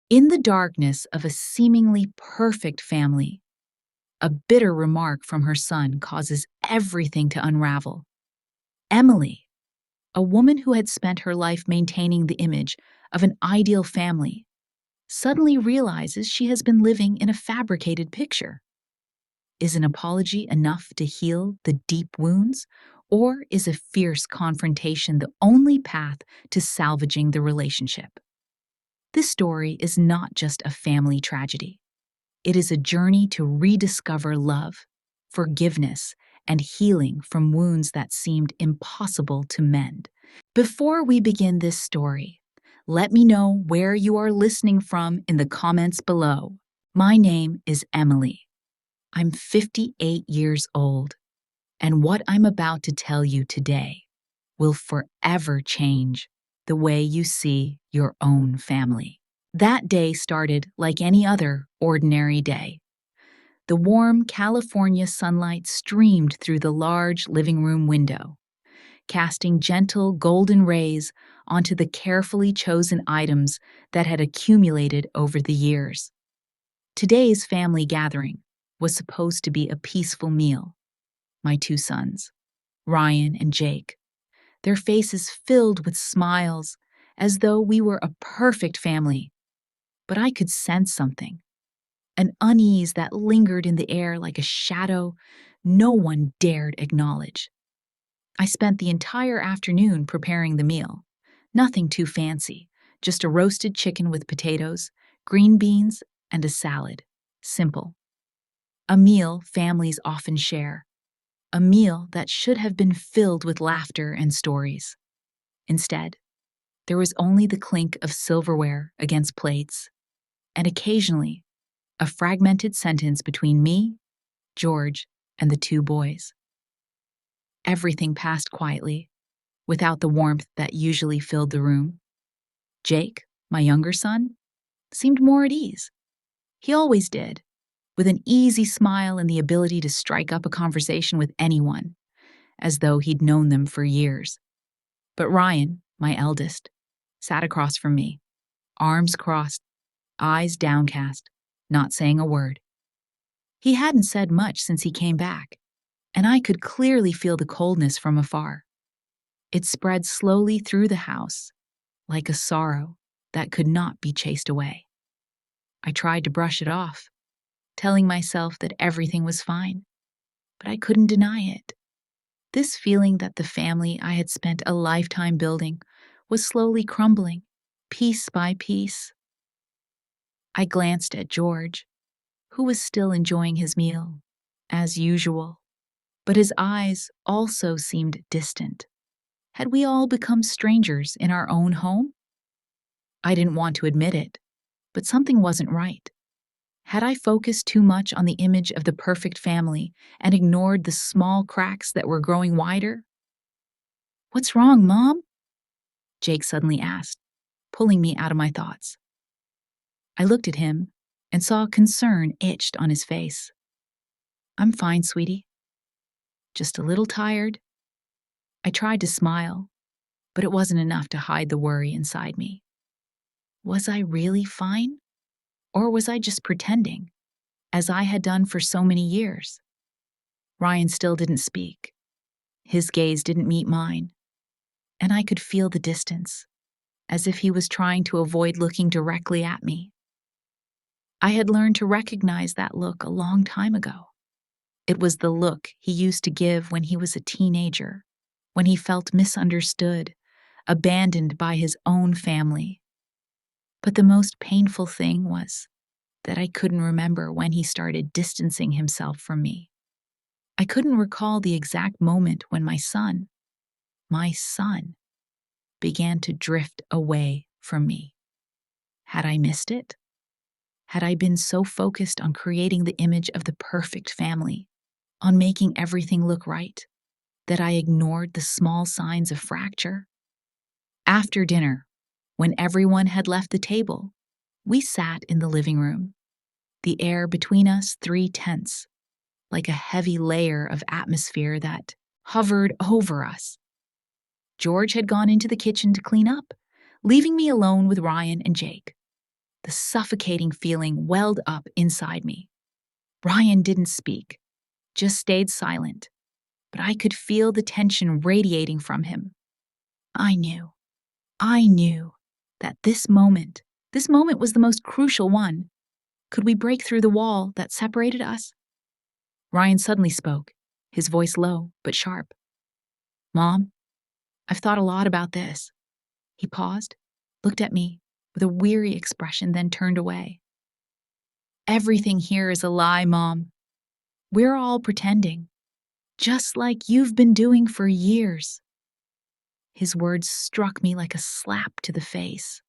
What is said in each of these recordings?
In the darkness of a seemingly perfect family, a bitter remark from her son causes everything to unravel. Emily, a woman who had spent her life maintaining the image of an ideal family, suddenly realizes she has been living in a fabricated picture. Is an apology enough to heal the deep wounds, or is a fierce confrontation the only path to salvaging the relationship? This story is not just a family tragedy. It is a journey to rediscover love, forgiveness, and healing from wounds that seemed impossible to mend. Before we begin this story, let me know where you are listening from in the comments below. My name is Emily. I'm 58 years old, and what I'm about to tell you today will forever change the way you see your own family. That day started like any other ordinary day. The warm California sunlight streamed through the large living room window, casting gentle golden rays onto the carefully chosen items that had accumulated over the years. Today's family gathering was supposed to be a peaceful meal. My two sons, Ryan and Jake, their faces filled with smiles as though we were a perfect family. But I could sense something, an unease that lingered in the air like a shadow no one dared acknowledge. I spent the entire afternoon preparing the meal. Nothing too fancy, just a roasted chicken with potatoes, green beans, and a salad. Simple. A meal families often share. A meal that should have been filled with laughter and stories. Instead, there was only the clink of silverware against plates, and occasionally, a fragmented sentence between me, George, and the two boys. Everything passed quietly, without the warmth that usually filled the room. Jake, my younger son, seemed more at ease. He always did, with an easy smile and the ability to strike up a conversation with anyone, as though he'd known them for years. But Ryan, my eldest, sat across from me, arms crossed, eyes downcast, not saying a word. He hadn't said much since he came back, and I could clearly feel the coldness from afar. It spread slowly through the house, like a sorrow that could not be chased away. I tried to brush it off, telling myself that everything was fine, but I couldn't deny it. This feeling that the family I had spent a lifetime building was slowly crumbling, piece by piece. I glanced at George, who was still enjoying his meal, as usual, but his eyes also seemed distant. Had we all become strangers in our own home? I didn't want to admit it, but something wasn't right. Had I focused too much on the image of the perfect family and ignored the small cracks that were growing wider? "What's wrong, Mom?" Jake suddenly asked, pulling me out of my thoughts. I looked at him and saw concern etched on his face. "I'm fine, sweetie. Just a little tired." I tried to smile, but it wasn't enough to hide the worry inside me. Was I really fine? Or was I just pretending, as I had done for so many years? Ryan still didn't speak. His gaze didn't meet mine, and I could feel the distance, as if he was trying to avoid looking directly at me. I had learned to recognize that look a long time ago. It was the look he used to give when he was a teenager, when he felt misunderstood, abandoned by his own family. But the most painful thing was that I couldn't remember when he started distancing himself from me. I couldn't recall the exact moment when my son, began to drift away from me. Had I missed it? Had I been so focused on creating the image of the perfect family, on making everything look right, that I ignored the small signs of fracture? After dinner, when everyone had left the table, we sat in the living room, the air between us 3 tense, like a heavy layer of atmosphere that hovered over us. George had gone into the kitchen to clean up, leaving me alone with Ryan and Jake. The suffocating feeling welled up inside me. Ryan didn't speak, just stayed silent, but I could feel the tension radiating from him. I knew, I knew that this moment was the most crucial one. Could we break through the wall that separated us? Ryan suddenly spoke, his voice low but sharp. Mom, I've thought a lot about this. He paused, looked at me with a weary expression, then turned away. Everything here is a lie, Mom. We're all pretending, just like you've been doing for years. His words struck me like a slap to the face.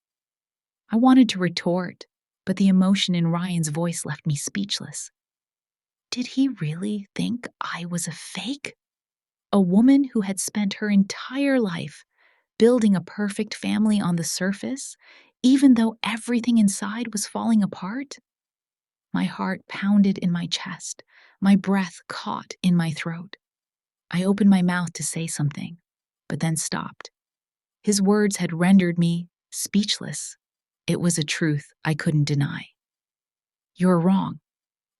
I wanted to retort, but the emotion in Ryan's voice left me speechless. Did he really think I was a fake? A woman who had spent her entire life building a perfect family on the surface, even though everything inside was falling apart? My heart pounded in my chest, my breath caught in my throat. I opened my mouth to say something, but then stopped. His words had rendered me speechless. It was a truth I couldn't deny. You're wrong,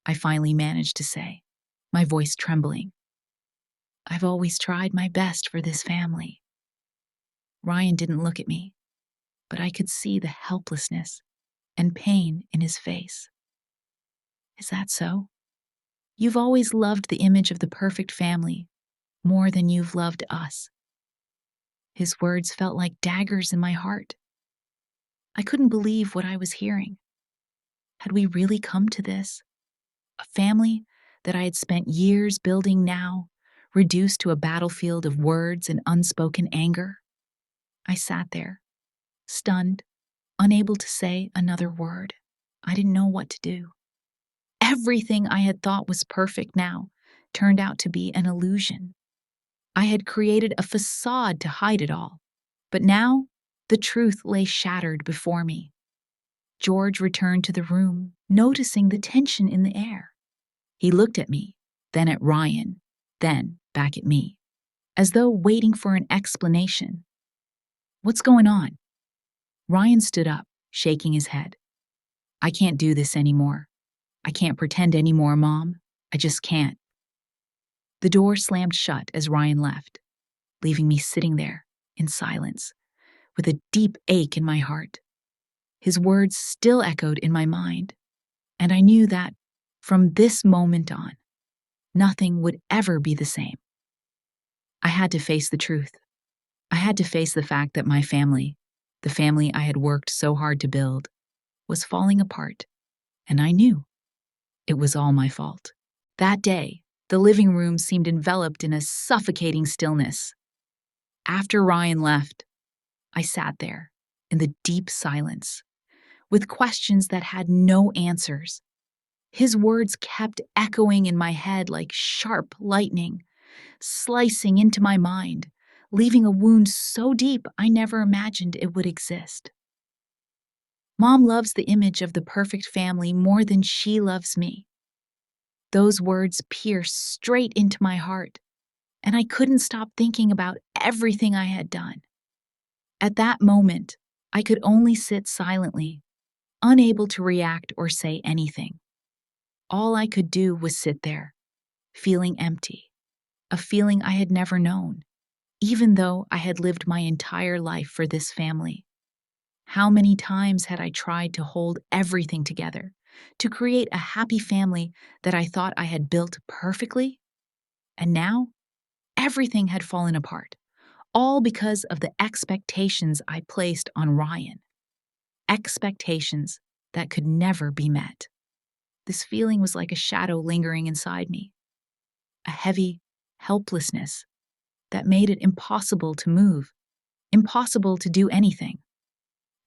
I finally managed to say, my voice trembling. I've always tried my best for this family. Ryan didn't look at me, but I could see the helplessness and pain in his face. Is that so? You've always loved the image of the perfect family more than you've loved us. His words felt like daggers in my heart. I couldn't believe what I was hearing. Had we really come to this? A family that I had spent years building now, reduced to a battlefield of words and unspoken anger? I sat there, stunned, unable to say another word. I didn't know what to do. Everything I had thought was perfect now turned out to be an illusion. I had created a facade to hide it all, but now the truth lay shattered before me. George returned to the room, noticing the tension in the air. He looked at me, then at Ryan, then back at me, as though waiting for an explanation. What's going on? Ryan stood up, shaking his head. I can't do this anymore. I can't pretend anymore, Mom. I just can't. The door slammed shut as Ryan left, leaving me sitting there in silence, with a deep ache in my heart. His words still echoed in my mind, and I knew that, from this moment on, nothing would ever be the same. I had to face the truth. I had to face the fact that my family, the family I had worked so hard to build, was falling apart, and I knew it was all my fault. That day, the living room seemed enveloped in a suffocating stillness. After Ryan left, I sat there in the deep silence, with questions that had no answers. His words kept echoing in my head like sharp lightning, slicing into my mind, leaving a wound so deep I never imagined it would exist. Mom loves the image of the perfect family more than she loves me. Those words pierced straight into my heart, and I couldn't stop thinking about everything I had done. At that moment, I could only sit silently, unable to react or say anything. All I could do was sit there, feeling empty, a feeling I had never known, even though I had lived my entire life for this family. How many times had I tried to hold everything together, to create a happy family that I thought I had built perfectly? And now, everything had fallen apart, all because of the expectations I placed on Ryan. Expectations that could never be met. This feeling was like a shadow lingering inside me, a heavy helplessness that made it impossible to move, impossible to do anything.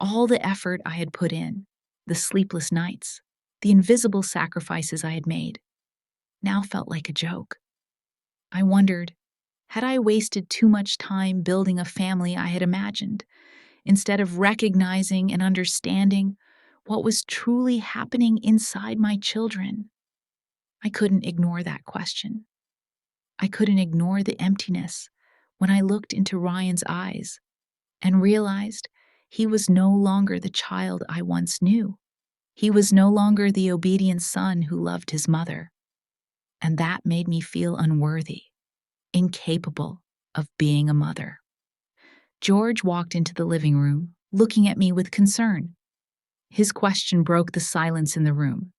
All the effort I had put in, the sleepless nights, the invisible sacrifices I had made, now felt like a joke. I wondered, had I wasted too much time building a family I had imagined, instead of recognizing and understanding what was truly happening inside my children? I couldn't ignore that question. I couldn't ignore the emptiness when I looked into Ryan's eyes and realized he was no longer the child I once knew. He was no longer the obedient son who loved his mother, and that made me feel unworthy, incapable of being a mother. George walked into the living room, looking at me with concern. His question broke the silence in the room,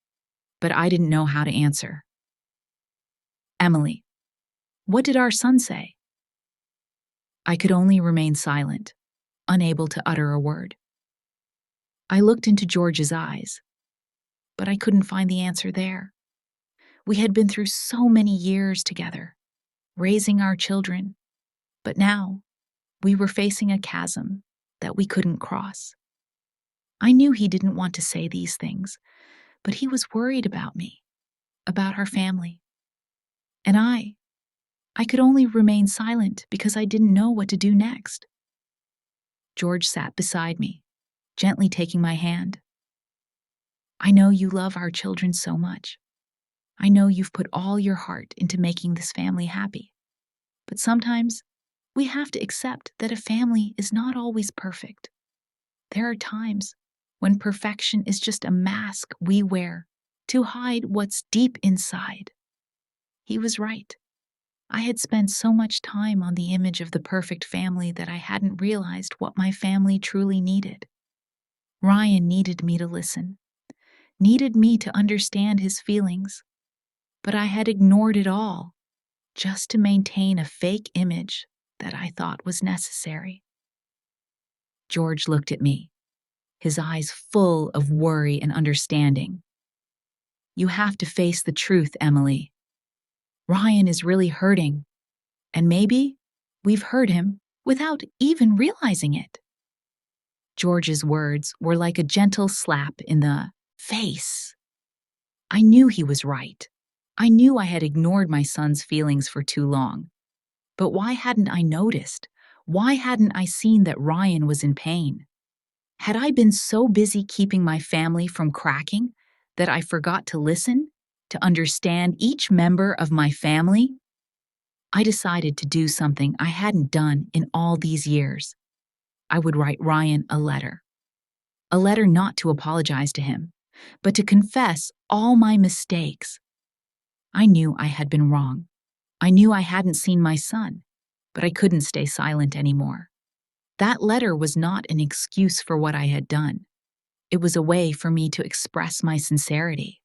but I didn't know how to answer. "Emily, what did our son say?" I could only remain silent, unable to utter a word. I looked into George's eyes, but I couldn't find the answer there. We had been through so many years together, raising our children, but now we were facing a chasm that we couldn't cross. I knew he didn't want to say these things, but he was worried about me, about our family. And I could only remain silent because I didn't know what to do next. George sat beside me, gently taking my hand. "I know you love our children so much. I know you've put all your heart into making this family happy. But sometimes we have to accept that a family is not always perfect. There are times when perfection is just a mask we wear to hide what's deep inside." He was right. I had spent so much time on the image of the perfect family that I hadn't realized what my family truly needed. Ryan needed me to listen, needed me to understand his feelings, but I had ignored it all just to maintain a fake image that I thought was necessary. George looked at me, his eyes full of worry and understanding. "You have to face the truth, Emily. Ryan is really hurting, and maybe we've hurt him without even realizing it." George's words were like a gentle slap in the face. I knew he was right. I knew I had ignored my son's feelings for too long. But why hadn't I noticed? Why hadn't I seen that Ryan was in pain? Had I been so busy keeping my family from cracking that I forgot to listen, to understand each member of my family? I decided to do something I hadn't done in all these years. I would write Ryan a letter. A letter not to apologize to him, but to confess all my mistakes. I knew I had been wrong. I knew I hadn't seen my son, but I couldn't stay silent anymore. That letter was not an excuse for what I had done. It was a way for me to express my sincerity.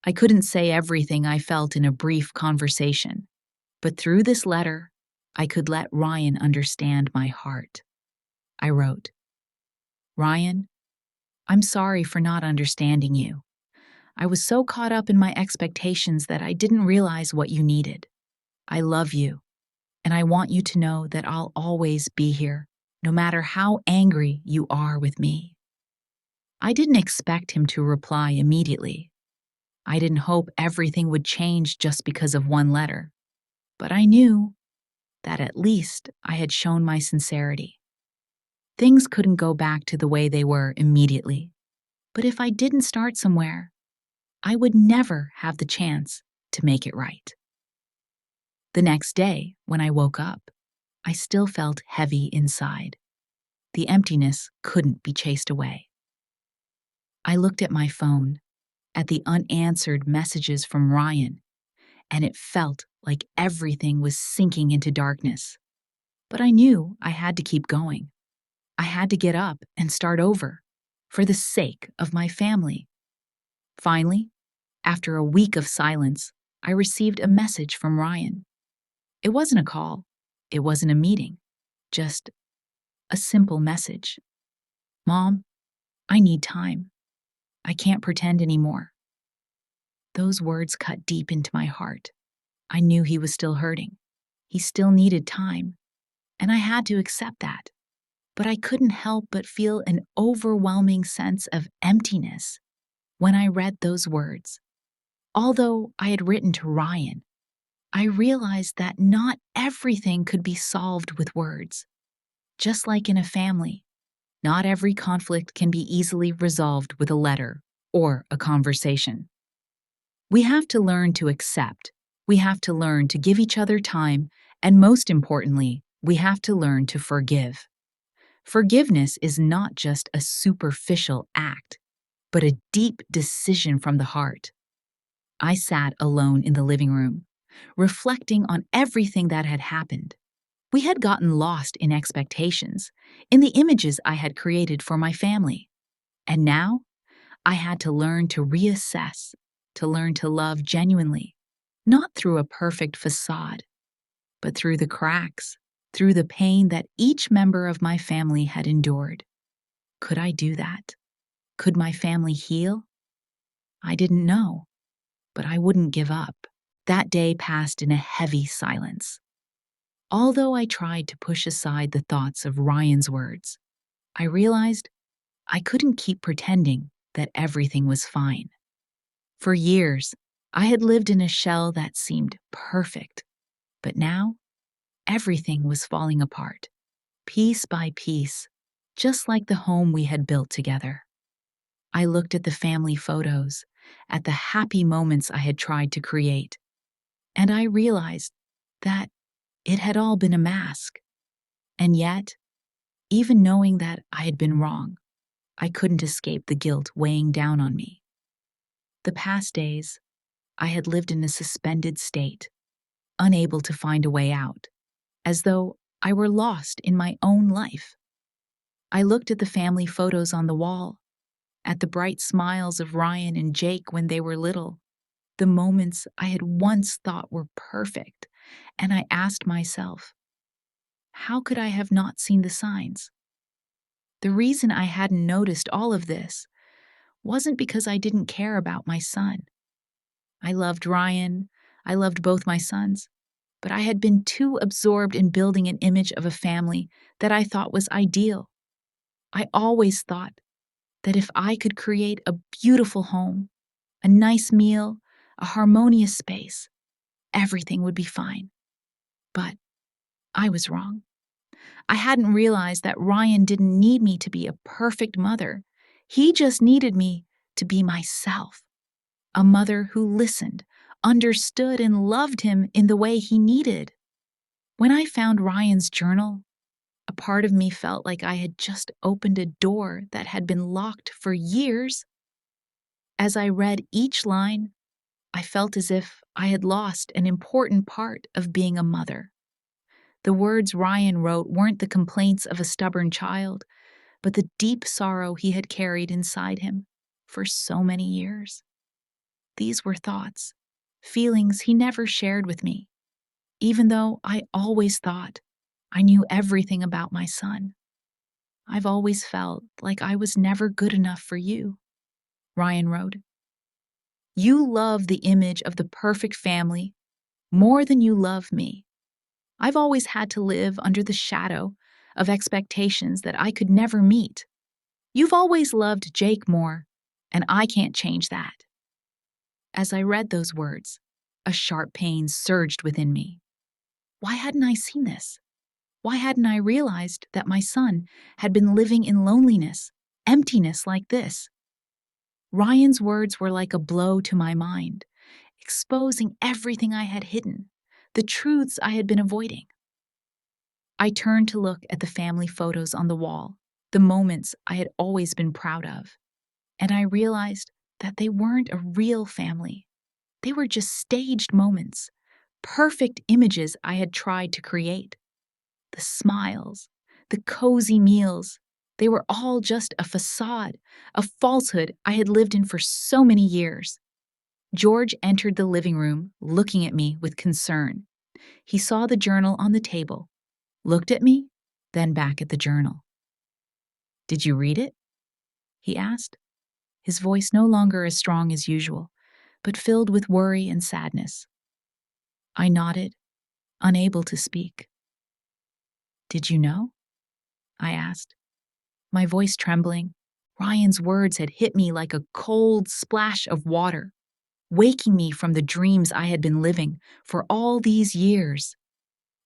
I couldn't say everything I felt in a brief conversation, but through this letter, I could let Ryan understand my heart. I wrote, "Ryan, I'm sorry for not understanding you. I was so caught up in my expectations that I didn't realize what you needed. I love you, and I want you to know that I'll always be here, no matter how angry you are with me." I didn't expect him to reply immediately. I didn't hope everything would change just because of one letter, but I knew that at least I had shown my sincerity. Things couldn't go back to the way they were immediately, but if I didn't start somewhere, I would never have the chance to make it right. The next day, when I woke up, I still felt heavy inside. The emptiness couldn't be chased away. I looked at my phone, at the unanswered messages from Ryan, and it felt like everything was sinking into darkness. But I knew I had to keep going. I had to get up and start over, for the sake of my family. Finally, after a week of silence, I received a message from Ryan. It wasn't a call, it wasn't a meeting, just a simple message. "Mom, I need time. I can't pretend anymore." Those words cut deep into my heart. I knew he was still hurting. He still needed time, and I had to accept that. But I couldn't help but feel an overwhelming sense of emptiness when I read those words. Although I had written to Ryan, I realized that not everything could be solved with words. Just like in a family, not every conflict can be easily resolved with a letter or a conversation. We have to learn to accept. We have to learn to give each other time, and most importantly, we have to learn to forgive. Forgiveness is not just a superficial act. but a deep decision from the heart. I sat alone in the living room, reflecting on everything that had happened. We had gotten lost in expectations, in the images I had created for my family. And now I had to learn to reassess, to learn to love genuinely, not through a perfect facade, but through the cracks, through the pain that each member of my family had endured. Could I do that? Could my family heal? I didn't know, but I wouldn't give up. That day passed in a heavy silence. Although I tried to push aside the thoughts of Ryan's words, I realized I couldn't keep pretending that everything was fine. For years, I had lived in a shell that seemed perfect, but now everything was falling apart, piece by piece, just like the home we had built together. I looked at the family photos, at the happy moments I had tried to create, and I realized that it had all been a mask. And yet, even knowing that I had been wrong, I couldn't escape the guilt weighing down on me. The past days, I had lived in a suspended state, unable to find a way out, as though I were lost in my own life. I looked at the family photos on the wall, at the bright smiles of Ryan and Jake when they were little, the moments I had once thought were perfect, and I asked myself, how could I have not seen the signs? The reason I hadn't noticed all of this wasn't because I didn't care about my son. I loved Ryan, I loved both my sons, but I had been too absorbed in building an image of a family that I thought was ideal. I always thought that if I could create a beautiful home, a nice meal, a harmonious space, everything would be fine. But I was wrong. I hadn't realized that Ryan didn't need me to be a perfect mother. He just needed me to be myself, a mother who listened, understood, and loved him in the way he needed. When I found Ryan's journal, a part of me felt like I had just opened a door that had been locked for years. As I read each line, I felt as if I had lost an important part of being a mother. The words Ryan wrote weren't the complaints of a stubborn child, but the deep sorrow he had carried inside him for so many years. These were thoughts, feelings he never shared with me, even though I always thought I knew everything about my son. I've always felt like I was never good enough for you, Ryan wrote. You love the image of the perfect family more than you love me. I've always had to live under the shadow of expectations that I could never meet. You've always loved Jake more, and I can't change that. As I read those words, a sharp pain surged within me. Why hadn't I seen this? Why hadn't I realized that my son had been living in loneliness, emptiness like this? Ryan's words were like a blow to my mind, exposing everything I had hidden, the truths I had been avoiding. I turned to look at the family photos on the wall, the moments I had always been proud of, and I realized that they weren't a real family. They were just staged moments, perfect images I had tried to create. The smiles, the cozy meals, they were all just a facade, a falsehood I had lived in for so many years. George entered the living room, looking at me with concern. He saw the journal on the table, looked at me, then back at the journal. Did you read it? He asked, his voice no longer as strong as usual, but filled with worry and sadness. I nodded, unable to speak. Did you know? I asked, my voice trembling. Ryan's words had hit me like a cold splash of water, waking me from the dreams I had been living for all these years.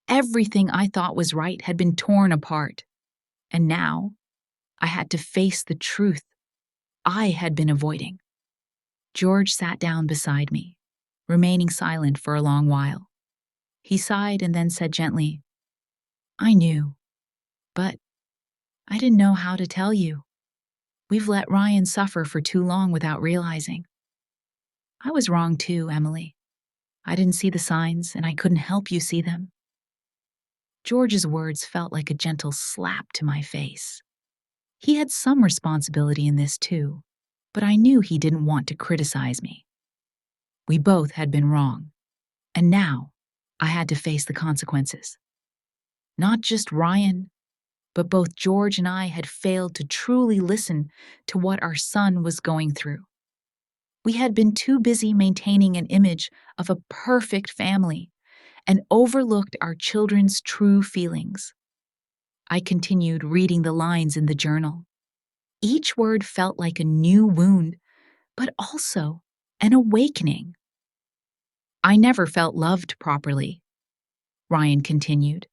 Everything I thought was right had been torn apart, and now I had to face the truth I had been avoiding. George sat down beside me, remaining silent for a long while. He sighed and then said gently, I knew, but I didn't know how to tell you. We've let Ryan suffer for too long without realizing. I was wrong too, Emily. I didn't see the signs, and I couldn't help you see them. George's words felt like a gentle slap to my face. He had some responsibility in this too, but I knew he didn't want to criticize me. We both had been wrong, and now I had to face the consequences. Not just Ryan, but both George and I had failed to truly listen to what our son was going through. We had been too busy maintaining an image of a perfect family and overlooked our children's true feelings. I continued reading the lines in the journal. Each word felt like a new wound, but also an awakening. I never felt loved properly, Ryan continued.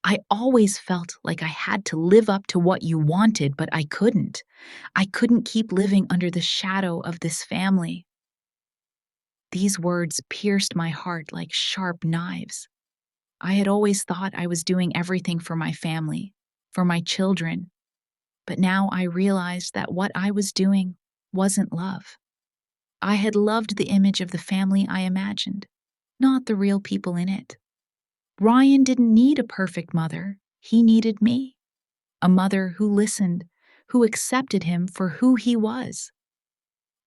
I always felt like I had to live up to what you wanted, but I couldn't. I couldn't keep living under the shadow of this family. These words pierced my heart like sharp knives. I had always thought I was doing everything for my family, for my children, but now I realized that what I was doing wasn't love. I had loved the image of the family I imagined, not the real people in it. Ryan didn't need a perfect mother. He needed me, a mother who listened, who accepted him for who he was.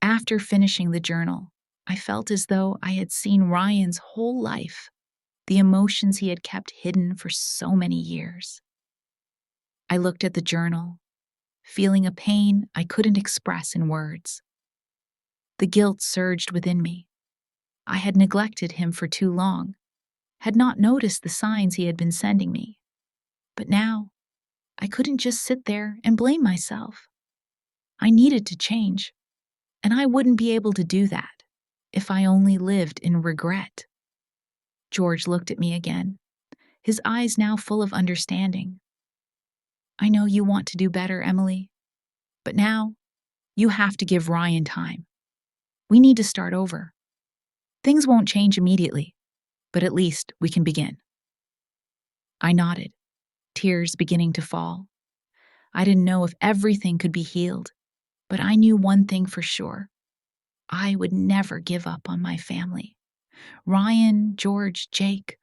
After finishing the journal, I felt as though I had seen Ryan's whole life, the emotions he had kept hidden for so many years. I looked at the journal, feeling a pain I couldn't express in words. The guilt surged within me. I had neglected him for too long, had not noticed the signs he had been sending me. But now, I couldn't just sit there and blame myself. I needed to change, and I wouldn't be able to do that if I only lived in regret. George looked at me again, his eyes now full of understanding. I know you want to do better, Emily, but now you have to give Ryan time. We need to start over. Things won't change immediately, but at least we can begin. I nodded, tears beginning to fall. I didn't know if everything could be healed, but I knew one thing for sure. I would never give up on my family. Ryan, George, Jake,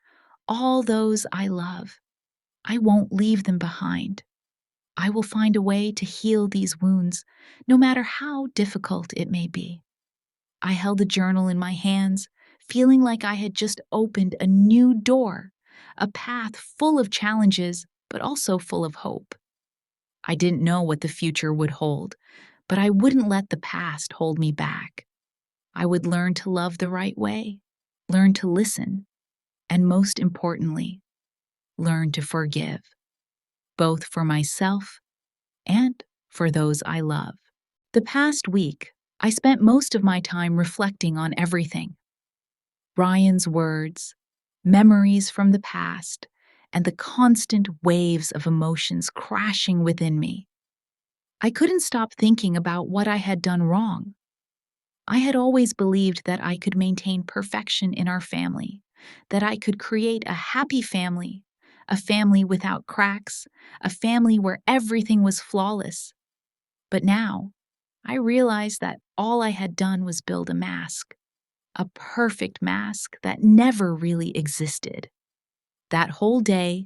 all those I love. I won't leave them behind. I will find a way to heal these wounds, no matter how difficult it may be. I held the journal in my hands, feeling like I had just opened a new door, a path full of challenges, but also full of hope. I didn't know what the future would hold, but I wouldn't let the past hold me back. I would learn to love the right way, learn to listen, and most importantly, learn to forgive, both for myself and for those I love. The past week, I spent most of my time reflecting on everything. Ryan's words, memories from the past, and the constant waves of emotions crashing within me. I couldn't stop thinking about what I had done wrong. I had always believed that I could maintain perfection in our family, that I could create a happy family, a family without cracks, a family where everything was flawless. But now, I realized that all I had done was build a mask, a perfect mask that never really existed. That whole day,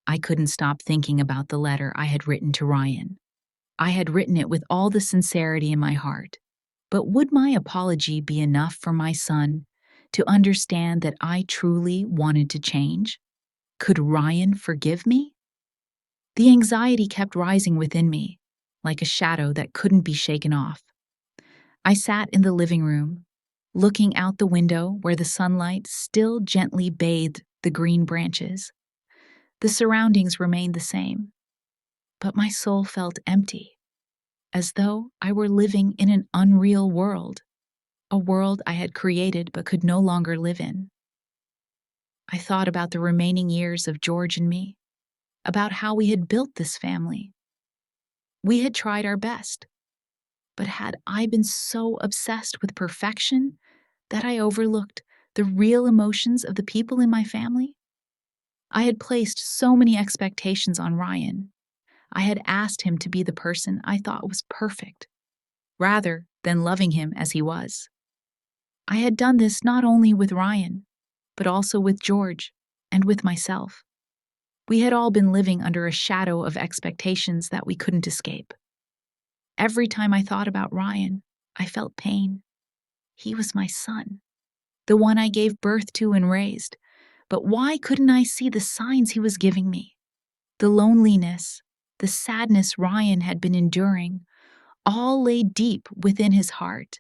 I couldn't stop thinking about the letter I had written to Ryan. I had written it with all the sincerity in my heart. But would my apology be enough for my son to understand that I truly wanted to change? Could Ryan forgive me? The anxiety kept rising within me, like a shadow that couldn't be shaken off. I sat in the living room, looking out the window where the sunlight still gently bathed the green branches. The surroundings remained the same, but my soul felt empty, as though I were living in an unreal world, a world I had created but could no longer live in. I thought about the remaining years of George and me, about how we had built this family. We had tried our best, but had I been so obsessed with perfection that I overlooked the real emotions of the people in my family? I had placed so many expectations on Ryan. I had asked him to be the person I thought was perfect, rather than loving him as he was. I had done this not only with Ryan, but also with George and with myself. We had all been living under a shadow of expectations that we couldn't escape. Every time I thought about Ryan, I felt pain. He was my son, the one I gave birth to and raised. But why couldn't I see the signs he was giving me? The loneliness, the sadness Ryan had been enduring, all lay deep within his heart,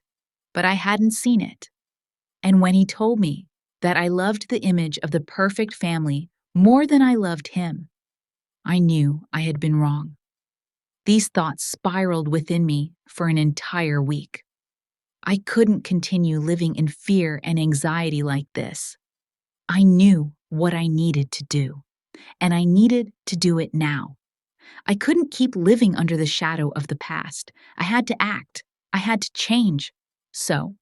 but I hadn't seen it. And when he told me that I loved the image of the perfect family more than I loved him, I knew I had been wrong. These thoughts spiraled within me for an entire week. I couldn't continue living in fear and anxiety like this. I knew what I needed to do, and I needed to do it now. I couldn't keep living under the shadow of the past. I had to act. I had to change. So,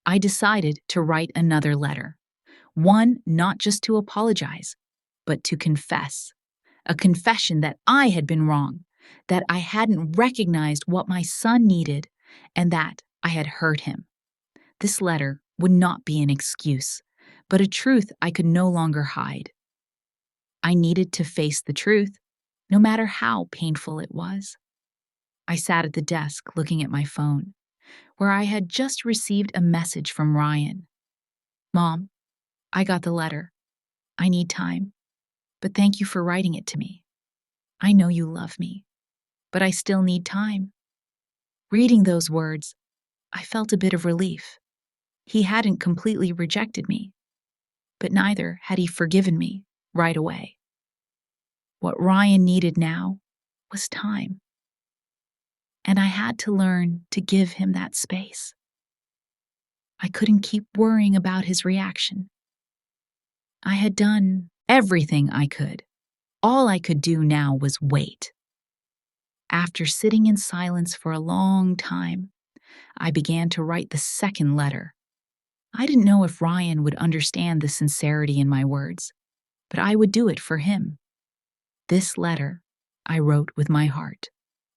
I decided to write another letter. One not just to apologize, but to confess. A confession that I had been wrong, that I hadn't recognized what my son needed, and that I had hurt him. This letter would not be an excuse, but a truth I could no longer hide. I needed to face the truth, no matter how painful it was. I sat at the desk looking at my phone, where I had just received a message from Ryan. "Mom, I got the letter. I need time, but thank you for writing it to me. I know you love me, but I still need time." Reading those words, I felt a bit of relief. He hadn't completely rejected me, but neither had he forgiven me right away. What Ryan needed now was time, and I had to learn to give him that space. I couldn't keep worrying about his reaction. I had done everything I could. All I could do now was wait. After sitting in silence for a long time, I began to write the second letter. I didn't know if Ryan would understand the sincerity in my words, but I would do it for him. This letter I wrote with my heart,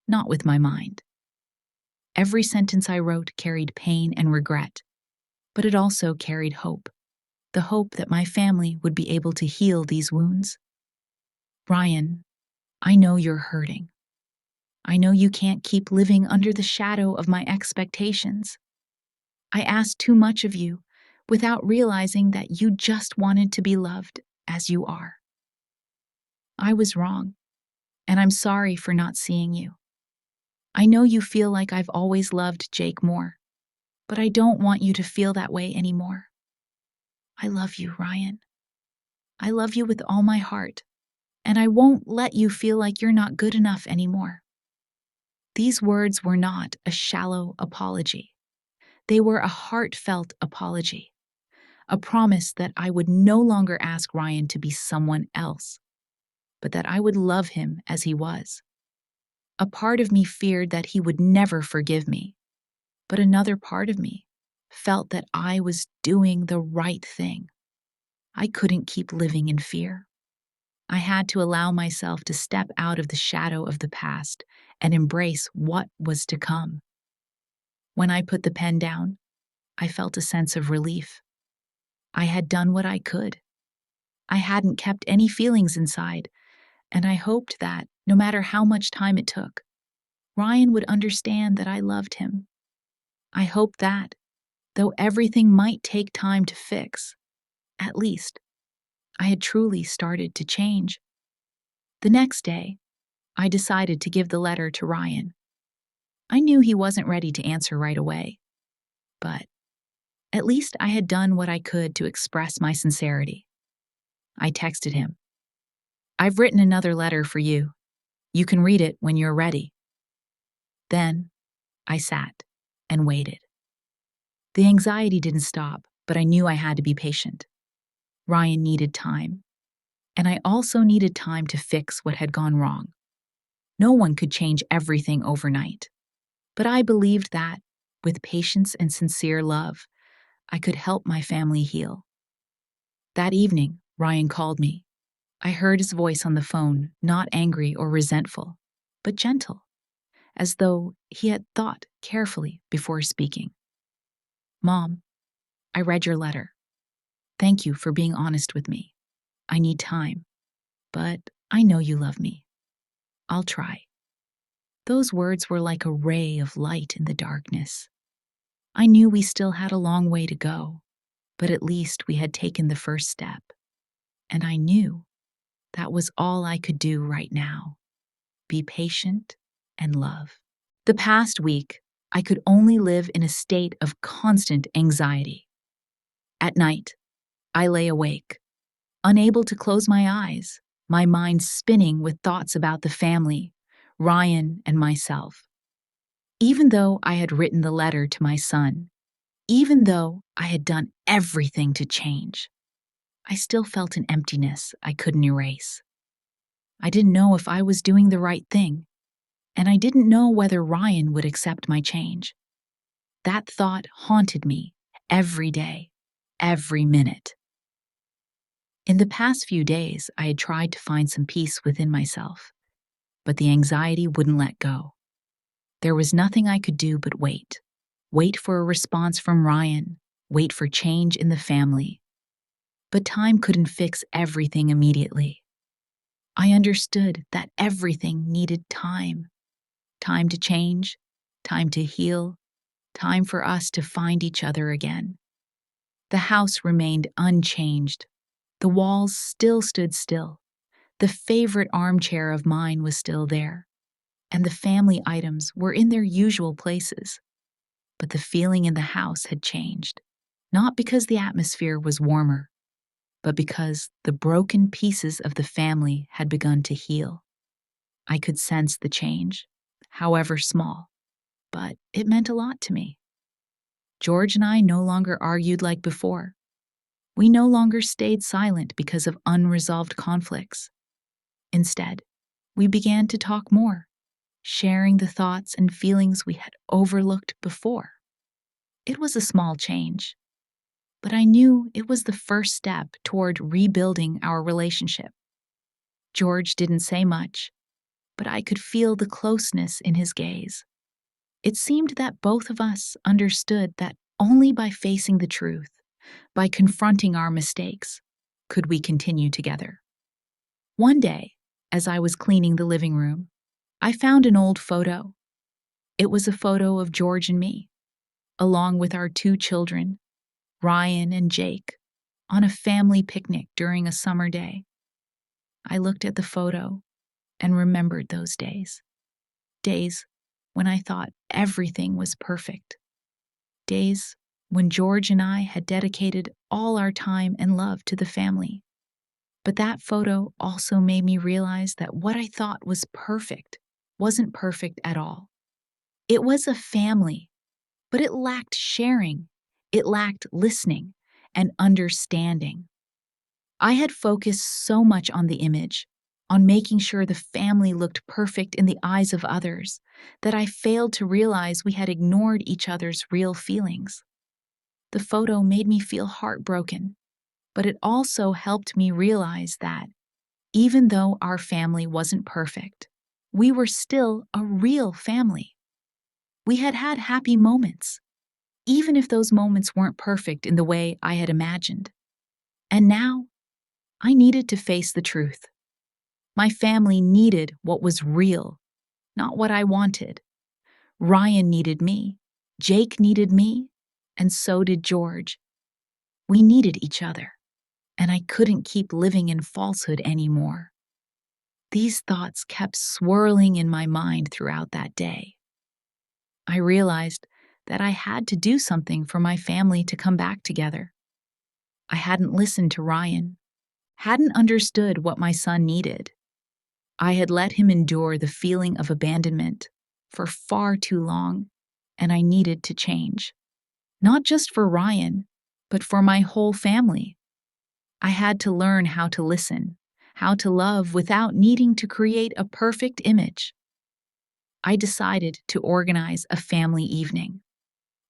not with my mind. Every sentence I wrote carried pain and regret, but it also carried hope, the hope that my family would be able to heal these wounds. "Ryan, I know you're hurting. I know you can't keep living under the shadow of my expectations. I asked too much of you without realizing that you just wanted to be loved as you are. I was wrong, and I'm sorry for not seeing you. I know you feel like I've always loved Jake more, but I don't want you to feel that way anymore. I love you, Ryan. I love you with all my heart, and I won't let you feel like you're not good enough anymore." These words were not a shallow apology. They were a heartfelt apology, a promise that I would no longer ask Ryan to be someone else, but that I would love him as he was. A part of me feared that he would never forgive me, but another part of me felt that I was doing the right thing. I couldn't keep living in fear. I had to allow myself to step out of the shadow of the past and embrace what was to come. When I put the pen down, I felt a sense of relief. I had done what I could. I hadn't kept any feelings inside, and I hoped that, no matter how much time it took, Ryan would understand that I loved him. I hoped that, though everything might take time to fix, at least I had truly started to change. The next day, I decided to give the letter to Ryan. I knew he wasn't ready to answer right away, but at least I had done what I could to express my sincerity. I texted him, "I've written another letter for you. You can read it when you're ready." Then I sat and waited. The anxiety didn't stop, but I knew I had to be patient. Ryan needed time, and I also needed time to fix what had gone wrong. No one could change everything overnight, but I believed that, with patience and sincere love, I could help my family heal. That evening, Ryan called me. I heard his voice on the phone, not angry or resentful, but gentle. as though he had thought carefully before speaking. "Mom, I read your letter. Thank you for being honest with me. I need time, but I know you love me. I'll try." Those words were like a ray of light in the darkness. I knew we still had a long way to go, but at least we had taken the first step. And I knew that was all I could do right now: be patient and love. The past week, I could only live in a state of constant anxiety. At night, I lay awake, unable to close my eyes, my mind spinning with thoughts about the family, Ryan, and myself. Even though I had written the letter to my son, even though I had done everything to change, I still felt an emptiness I couldn't erase. I didn't know if I was doing the right thing, and I didn't know whether Ryan would accept my change. That thought haunted me every day, every minute. In the past few days, I had tried to find some peace within myself, but the anxiety wouldn't let go. There was nothing I could do but wait. Wait for a response from Ryan, wait for change in the family. But time couldn't fix everything immediately. I understood that everything needed time. Time to change, time to heal, time for us to find each other again. The house remained unchanged. The walls still stood still. The favorite armchair of mine was still there, and the family items were in their usual places. But the feeling in the house had changed, not because the atmosphere was warmer, but because the broken pieces of the family had begun to heal. I could sense the change, however small, but it meant a lot to me. George and I no longer argued like before. We no longer stayed silent because of unresolved conflicts. Instead, we began to talk more, sharing the thoughts and feelings we had overlooked before. It was a small change, but I knew it was the first step toward rebuilding our relationship. George didn't say much, but I could feel the closeness in his gaze. It seemed that both of us understood that only by facing the truth, by confronting our mistakes, could we continue together. One day, as I was cleaning the living room, I found an old photo. It was a photo of George and me, along with our two children, Ryan and Jake, on a family picnic during a summer day. I looked at the photo and remembered those days. Days when I thought everything was perfect. Days when George and I had dedicated all our time and love to the family. But that photo also made me realize that what I thought was perfect wasn't perfect at all. It was a family, but it lacked sharing, it lacked listening and understanding. I had focused so much on the image, on making sure the family looked perfect in the eyes of others, that I failed to realize we had ignored each other's real feelings. The photo made me feel heartbroken, but it also helped me realize that, even though our family wasn't perfect, we were still a real family. We had had happy moments, even if those moments weren't perfect in the way I had imagined. And now, I needed to face the truth. My family needed what was real, not what I wanted. Ryan needed me, Jake needed me, and so did George. We needed each other, and I couldn't keep living in falsehood anymore. These thoughts kept swirling in my mind throughout that day. I realized that I had to do something for my family to come back together. I hadn't listened to Ryan, hadn't understood what my son needed. I had let him endure the feeling of abandonment for far too long, and I needed to change. Not just for Ryan, but for my whole family. I had to learn how to listen, how to love without needing to create a perfect image. I decided to organize a family evening.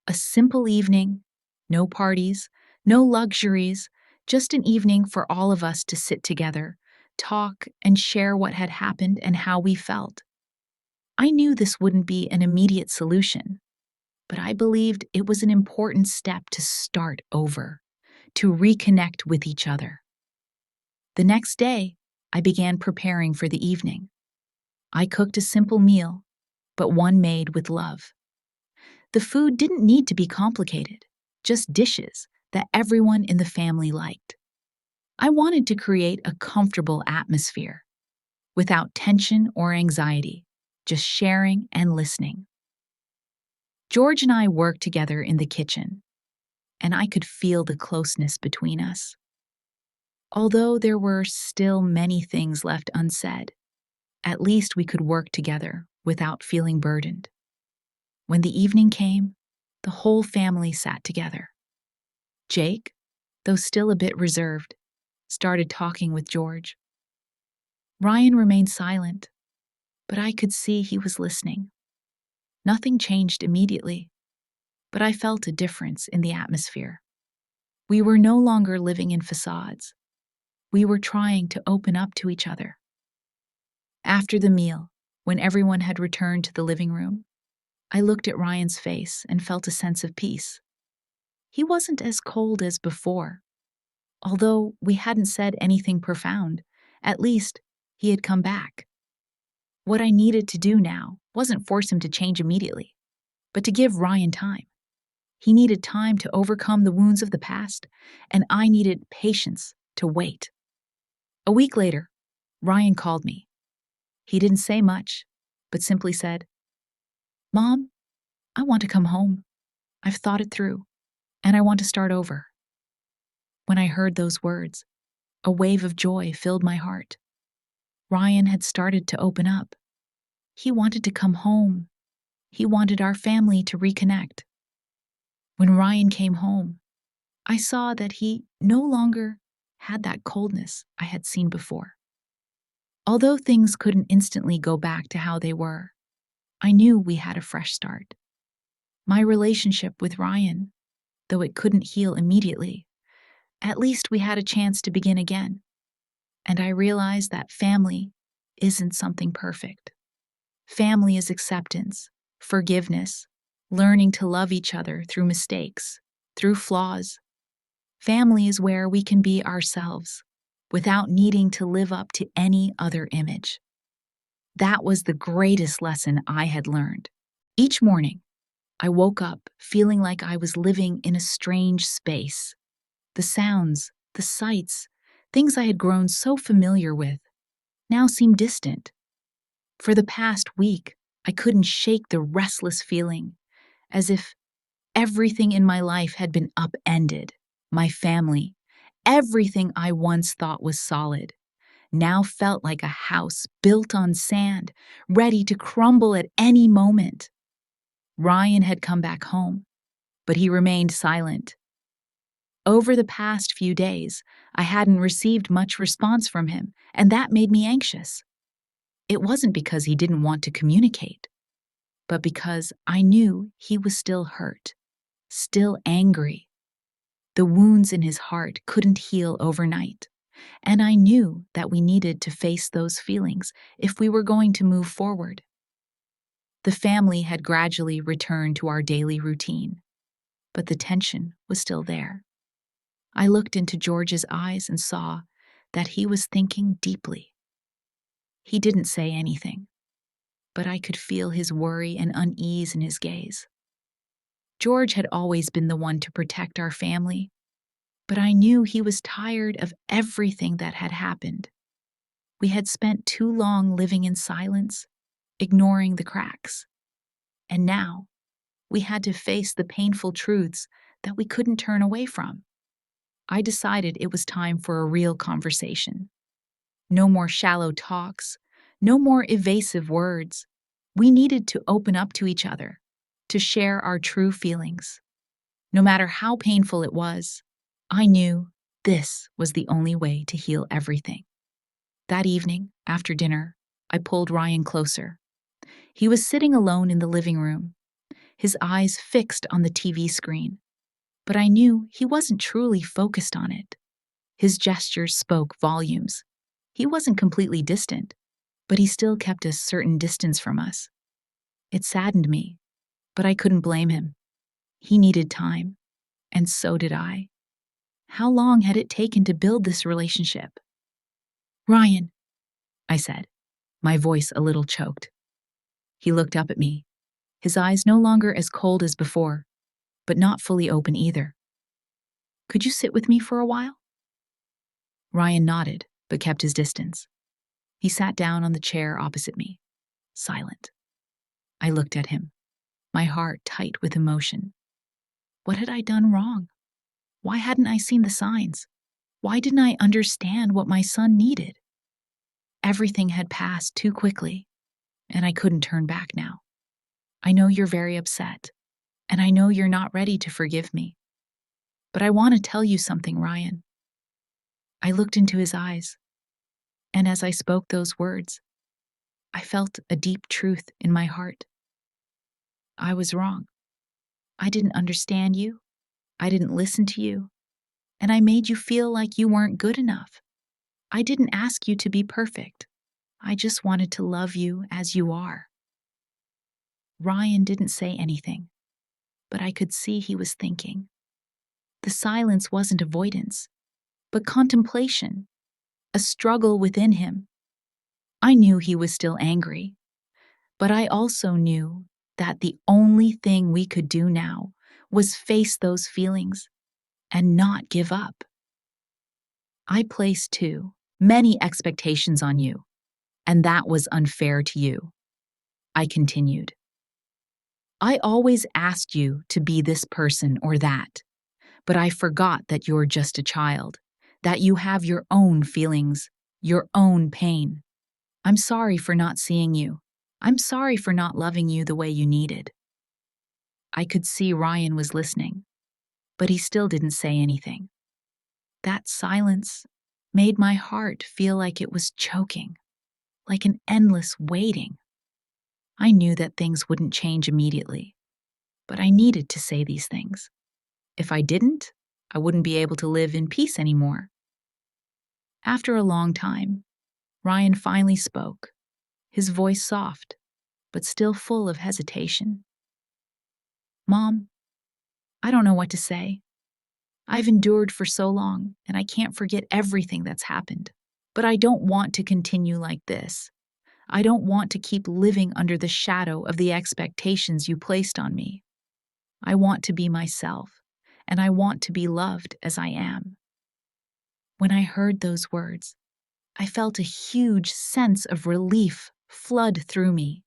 A simple evening, no parties, no luxuries, just an evening for all of us to sit together, talk, and share what had happened and how we felt. I knew this wouldn't be an immediate solution, but I believed it was an important step to start over, to reconnect with each other. The next day, I began preparing for the evening. I cooked a simple meal, but one made with love. The food didn't need to be complicated, just dishes that everyone in the family liked. I wanted to create a comfortable atmosphere, without tension or anxiety, just sharing and listening. George and I worked together in the kitchen, and I could feel the closeness between us. Although there were still many things left unsaid, at least we could work together without feeling burdened. When the evening came, the whole family sat together. Jake, though still a bit reserved, started talking with George. Ryan remained silent, but I could see he was listening. Nothing changed immediately, but I felt a difference in the atmosphere. We were no longer living in facades. We were trying to open up to each other. After the meal, when everyone had returned to the living room, I looked at Ryan's face and felt a sense of peace. He wasn't as cold as before. Although we hadn't said anything profound, at least he had come back. What I needed to do now wasn't force him to change immediately, but to give Ryan time. He needed time to overcome the wounds of the past, and I needed patience to wait. A week later, Ryan called me. He didn't say much, but simply said, "Mom, I want to come home. I've thought it through, and I want to start over." When I heard those words, a wave of joy filled my heart. Ryan had started to open up. He wanted to come home. He wanted our family to reconnect. When Ryan came home, I saw that he no longer had that coldness I had seen before. Although things couldn't instantly go back to how they were, I knew we had a fresh start. My relationship with Ryan, though it couldn't heal immediately, at least we had a chance to begin again. And I realized that family isn't something perfect. Family is acceptance, forgiveness, learning to love each other through mistakes, through flaws. Family is where we can be ourselves without needing to live up to any other image. That was the greatest lesson I had learned. Each morning, I woke up feeling like I was living in a strange space. The sounds, the sights, things I had grown so familiar with, now seemed distant. For the past week, I couldn't shake the restless feeling, as if everything in my life had been upended. My family, everything I once thought was solid, now felt like a house built on sand, ready to crumble at any moment. Ryan had come back home, but he remained silent. Over the past few days, I hadn't received much response from him, and that made me anxious. It wasn't because he didn't want to communicate, but because I knew he was still hurt, still angry. The wounds in his heart couldn't heal overnight, and I knew that we needed to face those feelings if we were going to move forward. The family had gradually returned to our daily routine, but the tension was still there. I looked into George's eyes and saw that he was thinking deeply. He didn't say anything, but I could feel his worry and unease in his gaze. George had always been the one to protect our family, but I knew he was tired of everything that had happened. We had spent too long living in silence, ignoring the cracks. And now, we had to face the painful truths that we couldn't turn away from. I decided it was time for a real conversation. No more shallow talks, no more evasive words. We needed to open up to each other, to share our true feelings. No matter how painful it was, I knew this was the only way to heal everything. That evening, after dinner, I pulled Ryan closer. He was sitting alone in the living room, his eyes fixed on the TV screen. But I knew he wasn't truly focused on it. His gestures spoke volumes. He wasn't completely distant, but he still kept a certain distance from us. It saddened me, but I couldn't blame him. He needed time, and so did I. How long had it taken to build this relationship? Ryan, I said, my voice a little choked. He looked up at me, his eyes no longer as cold as before, but not fully open either. Could you sit with me for a while? Ryan nodded, but kept his distance. He sat down on the chair opposite me, silent. I looked at him, my heart tight with emotion. What had I done wrong? Why hadn't I seen the signs? Why didn't I understand what my son needed? Everything had passed too quickly, and I couldn't turn back now. I know you're very upset, and I know you're not ready to forgive me. But I want to tell you something, Ryan. I looked into his eyes, and as I spoke those words, I felt a deep truth in my heart. I was wrong. I didn't understand you. I didn't listen to you. And I made you feel like you weren't good enough. I didn't ask you to be perfect. I just wanted to love you as you are. Ryan didn't say anything, but I could see he was thinking. The silence wasn't avoidance, but contemplation, a struggle within him. I knew he was still angry, but I also knew that the only thing we could do now was face those feelings and not give up. I placed too many expectations on you, and that was unfair to you. I continued. I always asked you to be this person or that, but I forgot that you're just a child, that you have your own feelings, your own pain. I'm sorry for not seeing you. I'm sorry for not loving you the way you needed. I could see Ryan was listening, but he still didn't say anything. That silence made my heart feel like it was choking, like an endless waiting. I knew that things wouldn't change immediately, but I needed to say these things. If I didn't, I wouldn't be able to live in peace anymore. After a long time, Ryan finally spoke, his voice soft, but still full of hesitation. Mom, I don't know what to say. I've endured for so long, and I can't forget everything that's happened. But I don't want to continue like this. I don't want to keep living under the shadow of the expectations you placed on me. I want to be myself, and I want to be loved as I am. When I heard those words, I felt a huge sense of relief flood through me.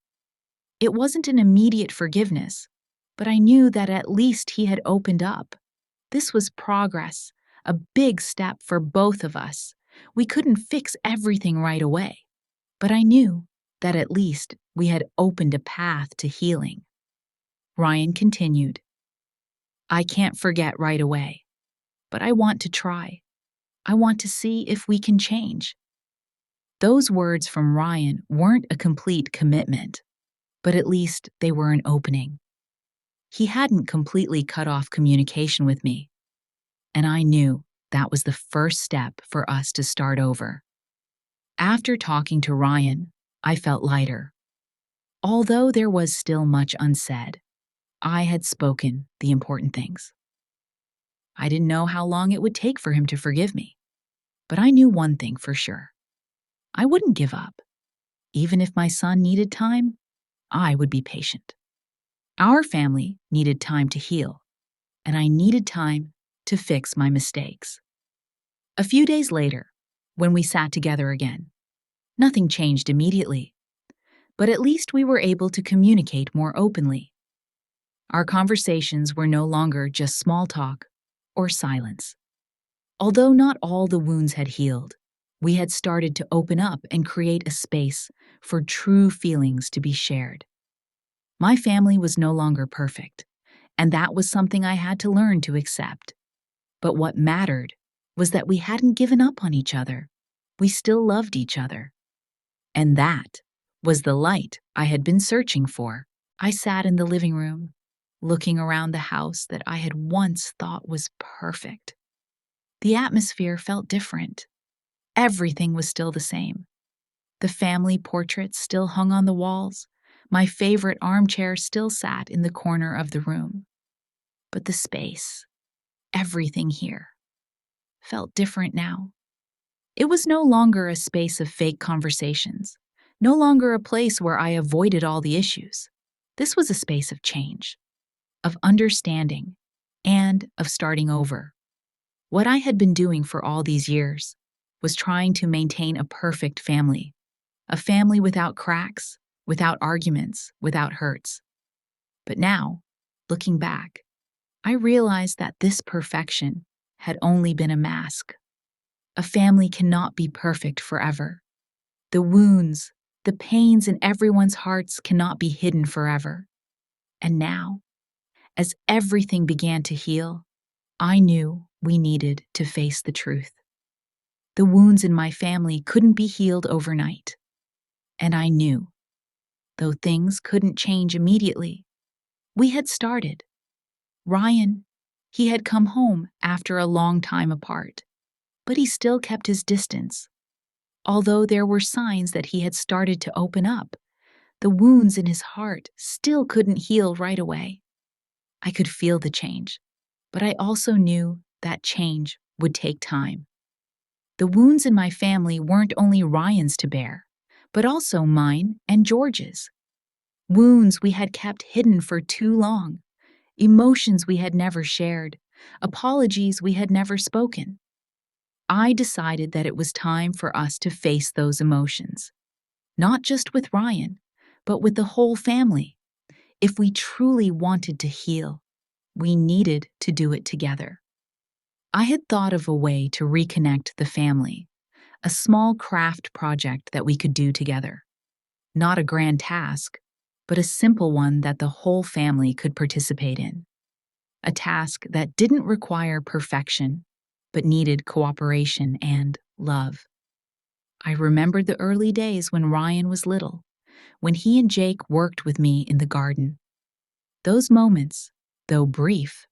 It wasn't an immediate forgiveness, but I knew that at least he had opened up. This was progress, a big step for both of us. We couldn't fix everything right away, but I knew that at least we had opened a path to healing. Ryan continued, I can't forget right away, but I want to try. I want to see if we can change. Those words from Ryan weren't a complete commitment, but at least they were an opening. He hadn't completely cut off communication with me, and I knew that was the first step for us to start over. After talking to Ryan, I felt lighter. Although there was still much unsaid, I had spoken the important things. I didn't know how long it would take for him to forgive me, but I knew one thing for sure. I wouldn't give up. Even if my son needed time, I would be patient. Our family needed time to heal, and I needed time to fix my mistakes. A few days later, when we sat together again, nothing changed immediately, but at least we were able to communicate more openly. Our conversations were no longer just small talk or silence. Although not all the wounds had healed, we had started to open up and create a space for true feelings to be shared. My family was no longer perfect, and that was something I had to learn to accept. But what mattered was that we hadn't given up on each other. We still loved each other. And that was the light I had been searching for. I sat in the living room, looking around the house that I had once thought was perfect. The atmosphere felt different. Everything was still the same. The family portraits still hung on the walls, My favorite armchair still sat in the corner of the room. But the space, everything here, felt different now. It was no longer a space of fake conversations, no longer a place where I avoided all the issues. This was a space of change, of understanding, and of starting over. What I had been doing for all these years was trying to maintain a perfect family, a family without cracks, without arguments, without hurts. But now, looking back, I realized that this perfection had only been a mask. A family cannot be perfect forever. The wounds, the pains in everyone's hearts cannot be hidden forever. And now, as everything began to heal, I knew we needed to face the truth. The wounds in my family couldn't be healed overnight. And I knew, though things couldn't change immediately, we had started. Ryan, he had come home after a long time apart, but he still kept his distance. Although there were signs that he had started to open up, the wounds in his heart still couldn't heal right away. I could feel the change, but I also knew that change would take time. The wounds in my family weren't only Ryan's to bear, but also mine and George's. Wounds we had kept hidden for too long, emotions we had never shared, apologies we had never spoken. I decided that it was time for us to face those emotions, not just with Ryan, but with the whole family. If we truly wanted to heal, we needed to do it together. I had thought of a way to reconnect the family, a small craft project that we could do together. Not a grand task, but a simple one that the whole family could participate in. A task that didn't require perfection, but needed cooperation and love. I remembered the early days when Ryan was little, when he and Jake worked with me in the garden. Those moments, though brief,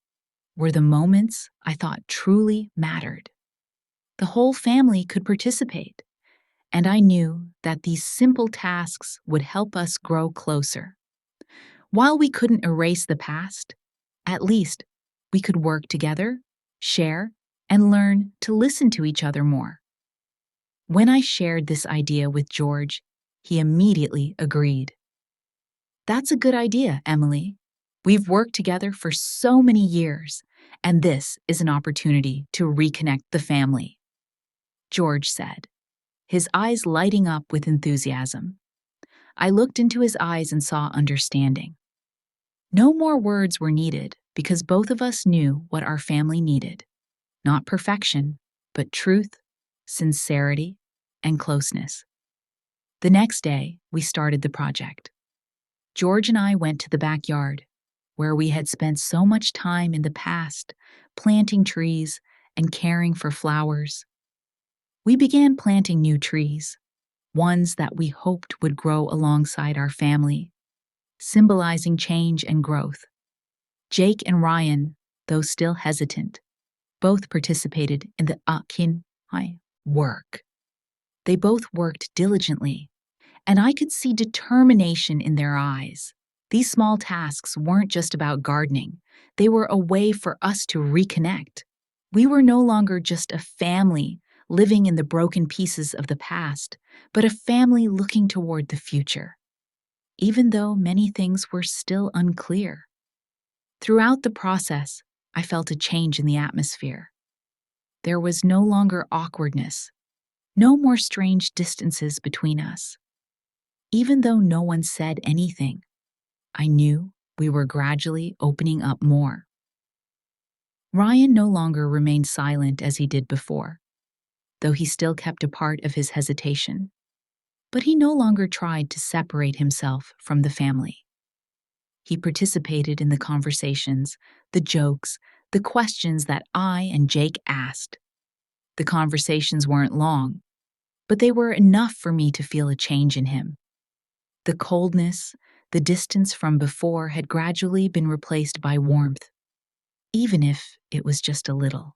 were the moments I thought truly mattered. The whole family could participate, and I knew that these simple tasks would help us grow closer. While we couldn't erase the past, at least we could work together, share, and learn to listen to each other more. When I shared this idea with George, he immediately agreed. "That's a good idea, Emily. We've worked together for so many years, and this is an opportunity to reconnect the family," George said, his eyes lighting up with enthusiasm. I looked into his eyes and saw understanding. No more words were needed because both of us knew what our family needed. Not perfection, but truth, sincerity, and closeness. The next day, we started the project. George and I went to the backyard, where we had spent so much time in the past, planting trees and caring for flowers. We began planting new trees, ones that we hoped would grow alongside our family, symbolizing change and growth. Jake and Ryan, though still hesitant, both participated in the work. They both worked diligently, and I could see determination in their eyes. These small tasks weren't just about gardening, they were a way for us to reconnect. We were no longer just a family living in the broken pieces of the past, but a family looking toward the future, even though many things were still unclear. Throughout the process, I felt a change in the atmosphere. There was no longer awkwardness, no more strange distances between us. Even though no one said anything, I knew we were gradually opening up more. Ryan no longer remained silent as he did before, though he still kept a part of his hesitation. But he no longer tried to separate himself from the family. He participated in the conversations, the jokes, the questions that I and Jake asked. The conversations weren't long, but they were enough for me to feel a change in him. The coldness, the distance from before had gradually been replaced by warmth, even if it was just a little.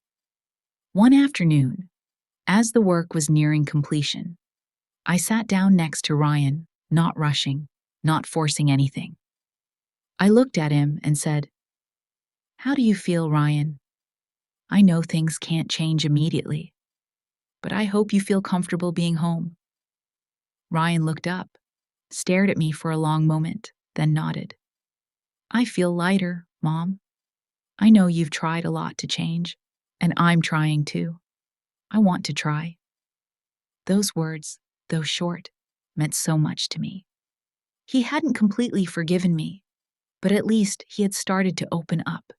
One afternoon, as the work was nearing completion, I sat down next to Ryan, not rushing, not forcing anything. I looked at him and said, "How do you feel, Ryan? I know things can't change immediately, but I hope you feel comfortable being home." Ryan looked up, stared at me for a long moment, then nodded. "I feel lighter, Mom. I know you've tried a lot to change, and I'm trying too. I want to try." Those words, though short, meant so much to me. He hadn't completely forgiven me, but at least he had started to open up,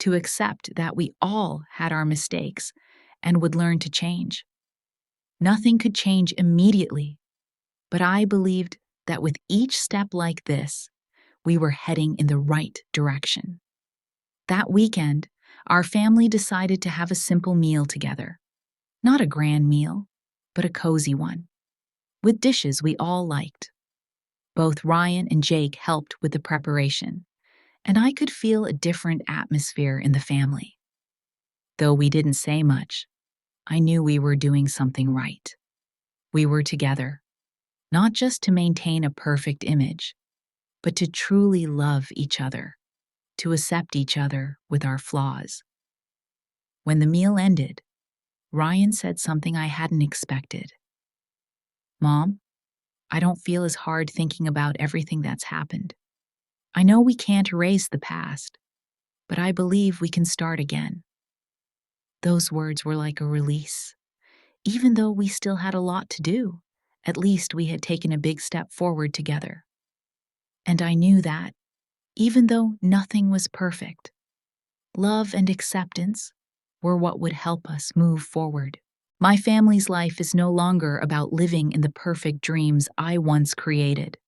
to accept that we all had our mistakes and would learn to change. Nothing could change immediately, but I believed that with each step like this, we were heading in the right direction. That weekend, our family decided to have a simple meal together. Not a grand meal, but a cozy one, with dishes we all liked. Both Ryan and Jake helped with the preparation, and I could feel a different atmosphere in the family. Though we didn't say much, I knew we were doing something right. We were together, not just to maintain a perfect image, but to truly love each other, to accept each other with our flaws. When the meal ended, Ryan said something I hadn't expected. "Mom, I don't feel as hard thinking about everything that's happened. I know we can't erase the past, but I believe we can start again." Those words were like a release. Even though we still had a lot to do, at least we had taken a big step forward together. And I knew that, even though nothing was perfect, love and acceptance were what would help us move forward. My family's life is no longer about living in the perfect dreams I once created.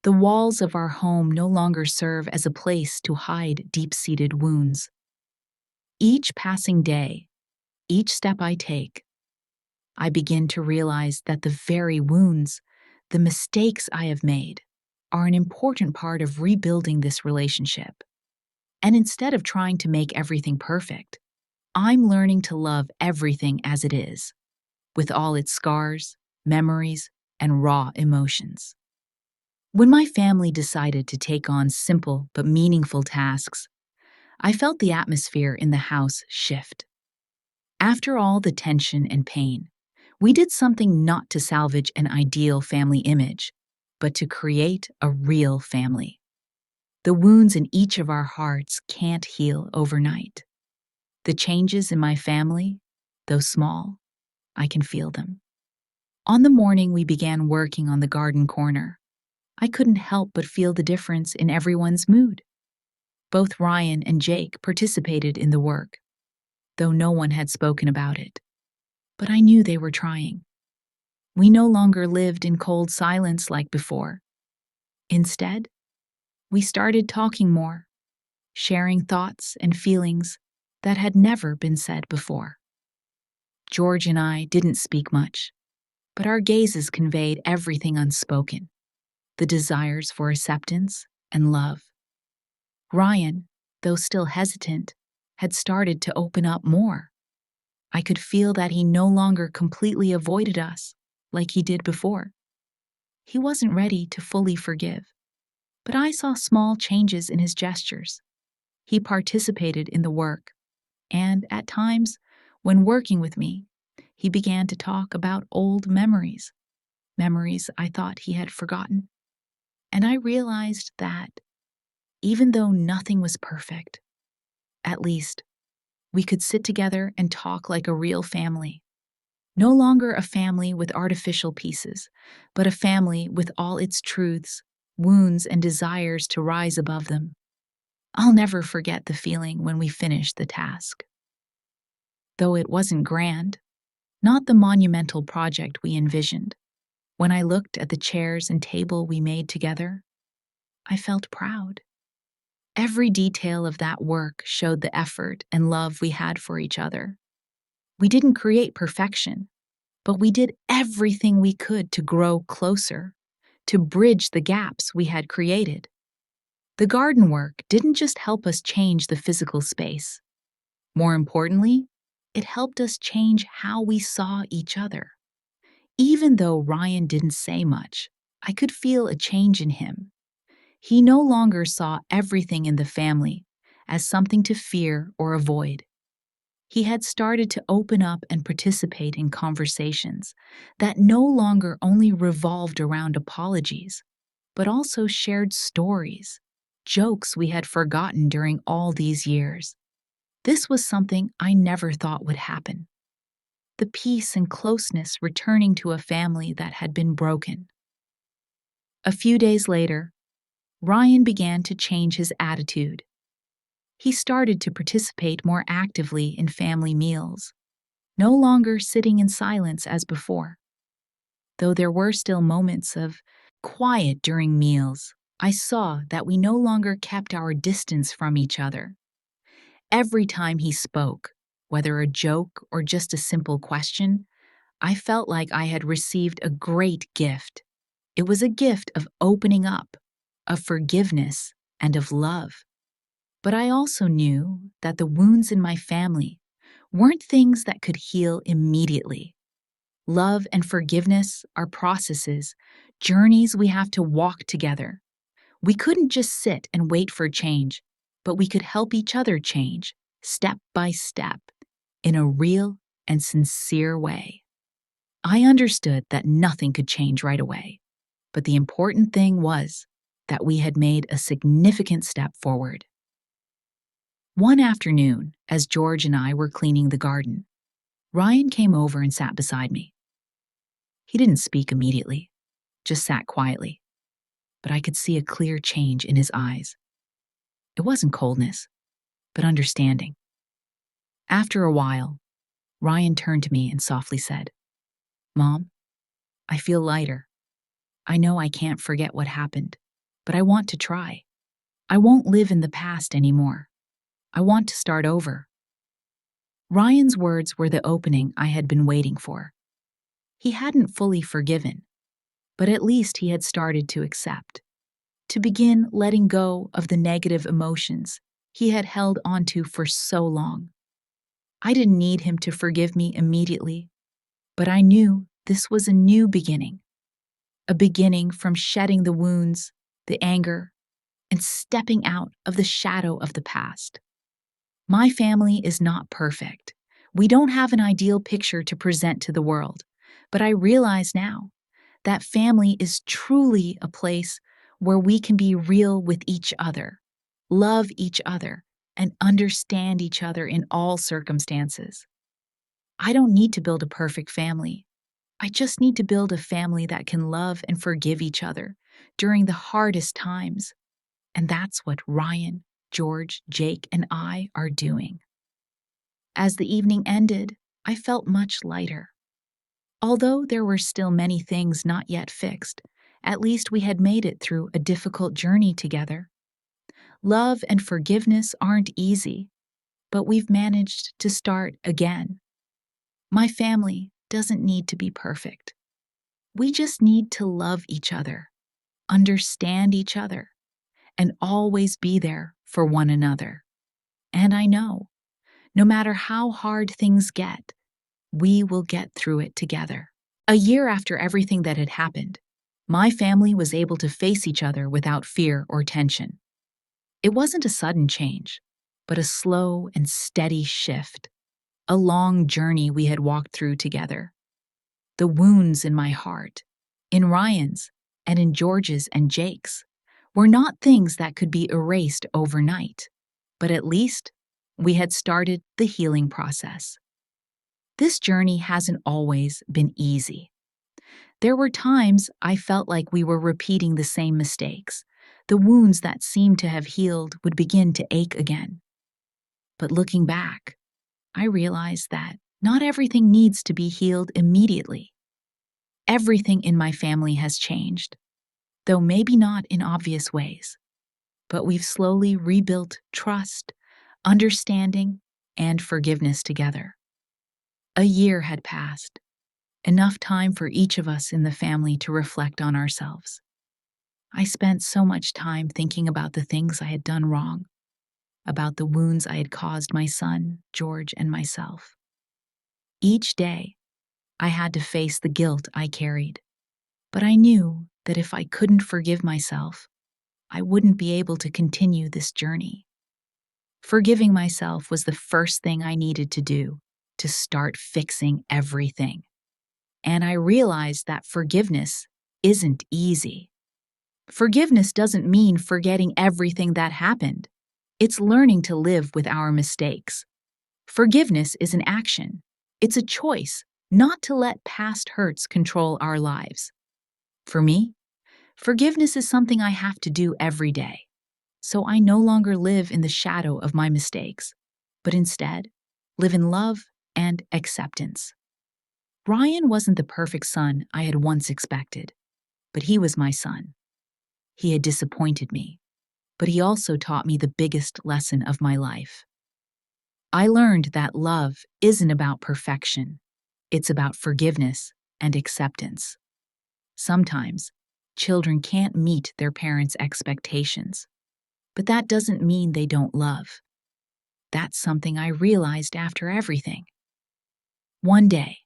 The walls of our home no longer serve as a place to hide deep-seated wounds. Each passing day, each step I take, I begin to realize that the very wounds, the mistakes I have made, are an important part of rebuilding this relationship. And instead of trying to make everything perfect, I'm learning to love everything as it is, with all its scars, memories, and raw emotions. When my family decided to take on simple but meaningful tasks, I felt the atmosphere in the house shift. After all the tension and pain, we did something not to salvage an ideal family image, but to create a real family. The wounds in each of our hearts can't heal overnight. The changes in my family, though small, I can feel them. On the morning we began working on the garden corner, I couldn't help but feel the difference in everyone's mood. Both Ryan and Jake participated in the work, though no one had spoken about it. But I knew they were trying. We no longer lived in cold silence like before. Instead, we started talking more, sharing thoughts and feelings that had never been said before. George and I didn't speak much, but our gazes conveyed everything unspoken, the desires for acceptance and love. Ryan, though still hesitant, had started to open up more. I could feel that he no longer completely avoided us like he did before. He wasn't ready to fully forgive, but I saw small changes in his gestures. He participated in the work, and at times, when working with me, he began to talk about old memories, memories I thought he had forgotten. And I realized that, even though nothing was perfect, at least we could sit together and talk like a real family. No longer a family with artificial pieces, but a family with all its truths, wounds, and desires to rise above them. I'll never forget the feeling when we finished the task. Though it wasn't grand, not the monumental project we envisioned, when I looked at the chairs and table we made together, I felt proud. Every detail of that work showed the effort and love we had for each other. We didn't create perfection, but we did everything we could to grow closer, to bridge the gaps we had created. The garden work didn't just help us change the physical space. More importantly, it helped us change how we saw each other. Even though Ryan didn't say much, I could feel a change in him. He no longer saw everything in the family as something to fear or avoid. He had started to open up and participate in conversations that no longer only revolved around apologies, but also shared stories, jokes we had forgotten during all these years. This was something I never thought would happen. The peace and closeness returning to a family that had been broken. A few days later, Ryan began to change his attitude. He started to participate more actively in family meals, no longer sitting in silence as before. Though there were still moments of quiet during meals, I saw that we no longer kept our distance from each other. Every time he spoke, whether a joke or just a simple question, I felt like I had received a great gift. It was a gift of opening up, of forgiveness, and of love. But I also knew that the wounds in my family weren't things that could heal immediately. Love and forgiveness are processes, journeys we have to walk together. We couldn't just sit and wait for change, but we could help each other change, step by step, in a real and sincere way. I understood that nothing could change right away, but the important thing was that we had made a significant step forward. One afternoon, as George and I were cleaning the garden, Ryan came over and sat beside me. He didn't speak immediately, just sat quietly, but I could see a clear change in his eyes. It wasn't coldness, but understanding. After a while, Ryan turned to me and softly said, "Mom, I feel lighter. I know I can't forget what happened, but I want to try. I won't live in the past anymore. I want to start over." Ryan's words were the opening I had been waiting for. He hadn't fully forgiven, but at least he had started to accept, to begin letting go of the negative emotions he had held onto for so long. I didn't need him to forgive me immediately, but I knew this was a new beginning, a beginning from shedding the wounds, the anger, and stepping out of the shadow of the past. My family is not perfect. We don't have an ideal picture to present to the world, but I realize now that family is truly a place where we can be real with each other, love each other, and understand each other in all circumstances. I don't need to build a perfect family. I just need to build a family that can love and forgive each other during the hardest times. And that's what Ryan, George, Jake, and I are doing. As the evening ended, I felt much lighter. Although there were still many things not yet fixed, at least we had made it through a difficult journey together. Love and forgiveness aren't easy, but we've managed to start again. My family doesn't need to be perfect. We just need to love each other, understand each other, and always be there for one another. And I know, no matter how hard things get, we will get through it together. A year after everything that had happened, my family was able to face each other without fear or tension. It wasn't a sudden change, but a slow and steady shift, a long journey we had walked through together. The wounds in my heart, in Ryan's, and in George's and Jake's, were not things that could be erased overnight, but at least we had started the healing process. This journey hasn't always been easy. There were times I felt like we were repeating the same mistakes. The wounds that seemed to have healed would begin to ache again. But looking back, I realized that not everything needs to be healed immediately. Everything in my family has changed, though maybe not in obvious ways. But we've slowly rebuilt trust, understanding, and forgiveness together. A year had passed, enough time for each of us in the family to reflect on ourselves. I spent so much time thinking about the things I had done wrong, about the wounds I had caused my son, George, and myself. Each day, I had to face the guilt I carried, but I knew that if I couldn't forgive myself, I wouldn't be able to continue this journey. Forgiving myself was the first thing I needed to do to start fixing everything. And I realized that forgiveness isn't easy. Forgiveness doesn't mean forgetting everything that happened. It's learning to live with our mistakes. Forgiveness is an action. It's a choice not to let past hurts control our lives. For me, forgiveness is something I have to do every day. So I no longer live in the shadow of my mistakes, but instead live in love and acceptance. Ryan wasn't the perfect son I had once expected, but he was my son. He had disappointed me, but he also taught me the biggest lesson of my life. I learned that love isn't about perfection, it's about forgiveness and acceptance. Sometimes, children can't meet their parents' expectations, but that doesn't mean they don't love. That's something I realized after everything. One day,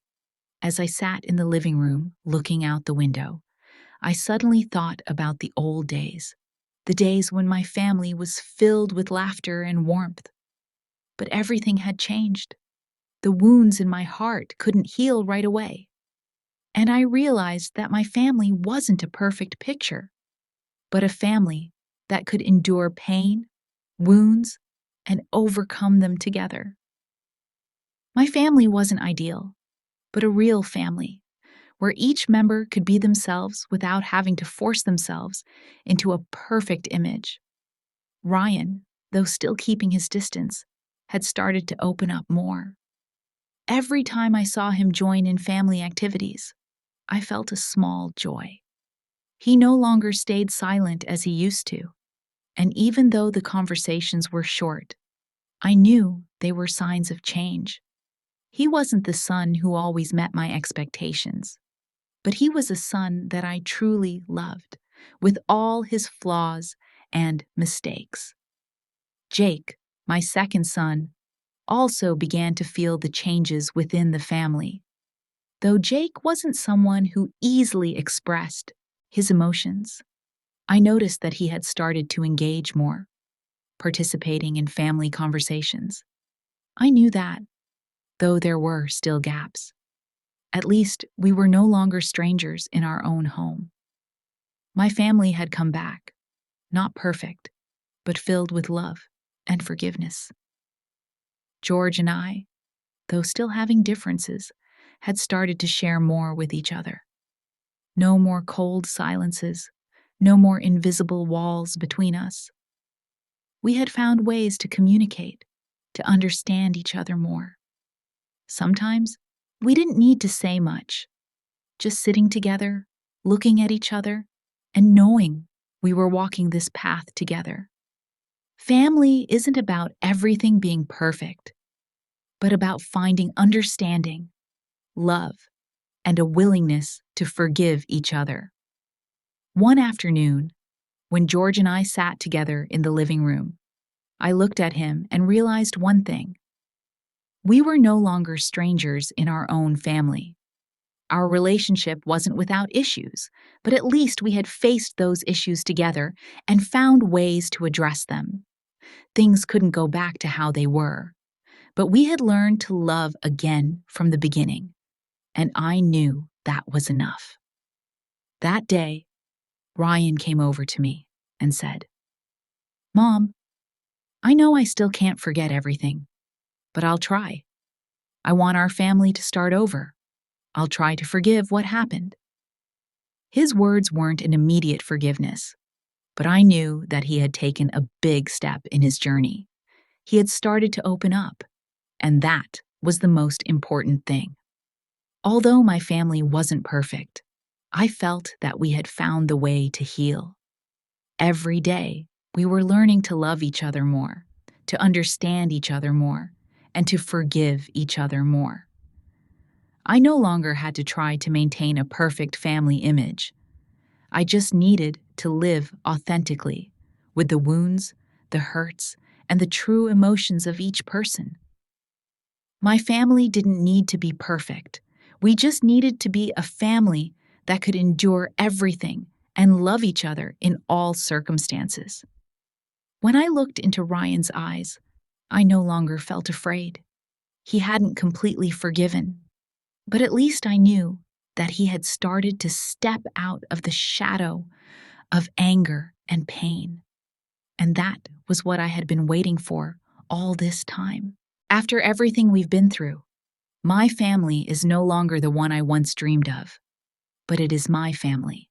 as I sat in the living room looking out the window, I suddenly thought about the old days, the days when my family was filled with laughter and warmth. But everything had changed. The wounds in my heart couldn't heal right away. And I realized that my family wasn't a perfect picture, but a family that could endure pain, wounds, and overcome them together. My family wasn't ideal, but a real family, where each member could be themselves without having to force themselves into a perfect image. Ryan, though still keeping his distance, had started to open up more. Every time I saw him join in family activities, I felt a small joy. He no longer stayed silent as he used to, and even though the conversations were short, I knew they were signs of change. He wasn't the son who always met my expectations, but he was a son that I truly loved, with all his flaws and mistakes. Jake, my second son, also began to feel the changes within the family. Though Jake wasn't someone who easily expressed his emotions, I noticed that he had started to engage more, participating in family conversations. I knew that, though there were still gaps, at least we were no longer strangers in our own home. My family had come back, not perfect, but filled with love and forgiveness. George and I, though still having differences, had started to share more with each other. No more cold silences, no more invisible walls between us. We had found ways to communicate, to understand each other more. Sometimes, we didn't need to say much, just sitting together, looking at each other, and knowing we were walking this path together. Family isn't about everything being perfect, but about finding understanding, love, and a willingness to forgive each other. One afternoon, when George and I sat together in the living room, I looked at him and realized one thing. We were no longer strangers in our own family. Our relationship wasn't without issues, but at least we had faced those issues together and found ways to address them. Things couldn't go back to how they were, but we had learned to love again from the beginning, and I knew that was enough. That day, Ryan came over to me and said, "Mom, I know I still can't forget everything, but I'll try. I want our family to start over. I'll try to forgive what happened." His words weren't an immediate forgiveness, but I knew that he had taken a big step in his journey. He had started to open up, and that was the most important thing. Although my family wasn't perfect, I felt that we had found the way to heal. Every day, we were learning to love each other more, to understand each other more, and to forgive each other more. I no longer had to try to maintain a perfect family image. I just needed to live authentically, with the wounds, the hurts, and the true emotions of each person. My family didn't need to be perfect. We just needed to be a family that could endure everything and love each other in all circumstances. When I looked into Ryan's eyes, I no longer felt afraid. He hadn't completely forgiven, but at least I knew that he had started to step out of the shadow of anger and pain. And that was what I had been waiting for all this time. After everything we've been through, my family is no longer the one I once dreamed of, but it is my family,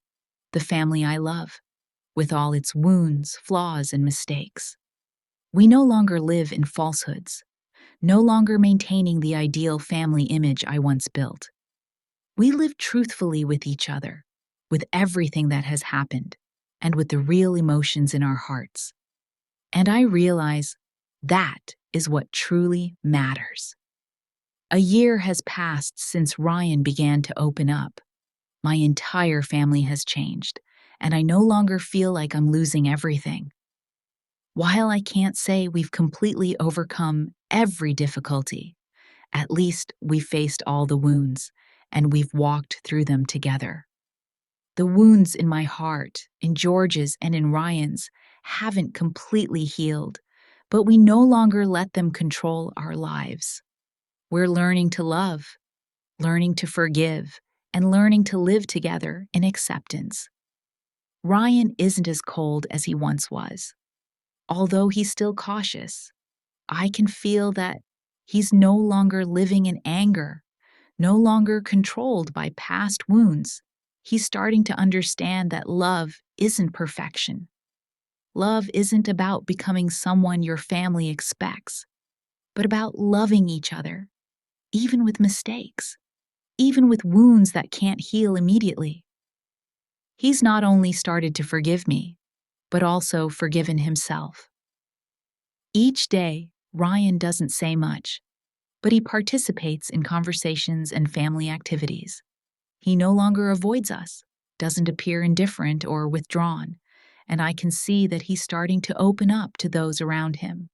the family I love, with all its wounds, flaws, and mistakes. We no longer live in falsehoods, no longer maintaining the ideal family image I once built. We live truthfully with each other, with everything that has happened, and with the real emotions in our hearts. And I realize that is what truly matters. A year has passed since Ryan began to open up. My entire family has changed, and I no longer feel like I'm losing everything. While I can't say we've completely overcome every difficulty, at least we faced all the wounds, and we've walked through them together. The wounds in my heart, in George's and in Ryan's, haven't completely healed, but we no longer let them control our lives. We're learning to love, learning to forgive, and learning to live together in acceptance. Ryan isn't as cold as he once was. Although he's still cautious, I can feel that he's no longer living in anger, no longer controlled by past wounds. He's starting to understand that love isn't perfection. Love isn't about becoming someone your family expects, but about loving each other, even with mistakes, even with wounds that can't heal immediately. He's not only started to forgive me, but also forgiven himself. Each day, Ryan doesn't say much, but he participates in conversations and family activities. He no longer avoids us, doesn't appear indifferent or withdrawn, and I can see that he's starting to open up to those around him.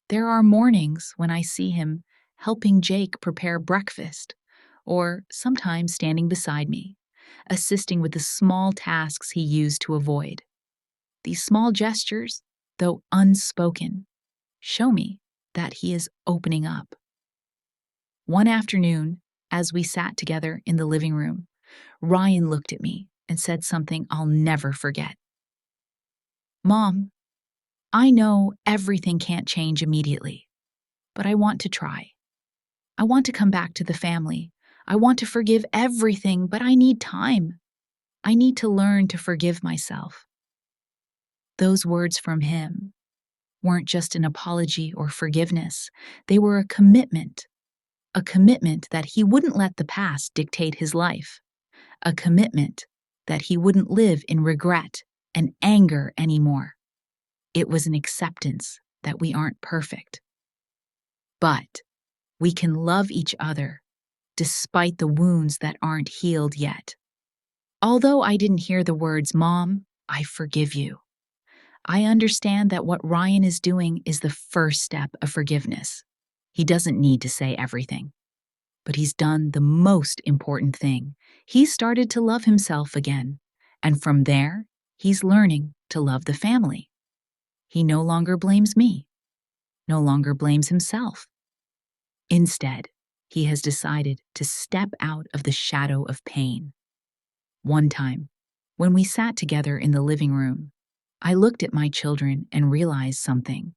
There are mornings when I see him helping Jake prepare breakfast, or sometimes standing beside me, assisting with the small tasks he used to avoid. These small gestures, though unspoken, show me that he is opening up. One afternoon, as we sat together in the living room, Ryan looked at me and said something I'll never forget. "Mom, I know everything can't change immediately, but I want to try. I want to come back to the family. I want to forgive everything, but I need time. I need to learn to forgive myself." Those words from him weren't just an apology or forgiveness. They were a commitment that he wouldn't let the past dictate his life, a commitment that he wouldn't live in regret and anger anymore. It was an acceptance that we aren't perfect, but we can love each other despite the wounds that aren't healed yet. Although I didn't hear the words, "Mom, I forgive you," I understand that what Ryan is doing is the first step of forgiveness. He doesn't need to say everything, but he's done the most important thing. He's started to love himself again, and from there, he's learning to love the family. He no longer blames me, no longer blames himself. Instead, he has decided to step out of the shadow of pain. One time, when we sat together in the living room, I looked at my children and realized something.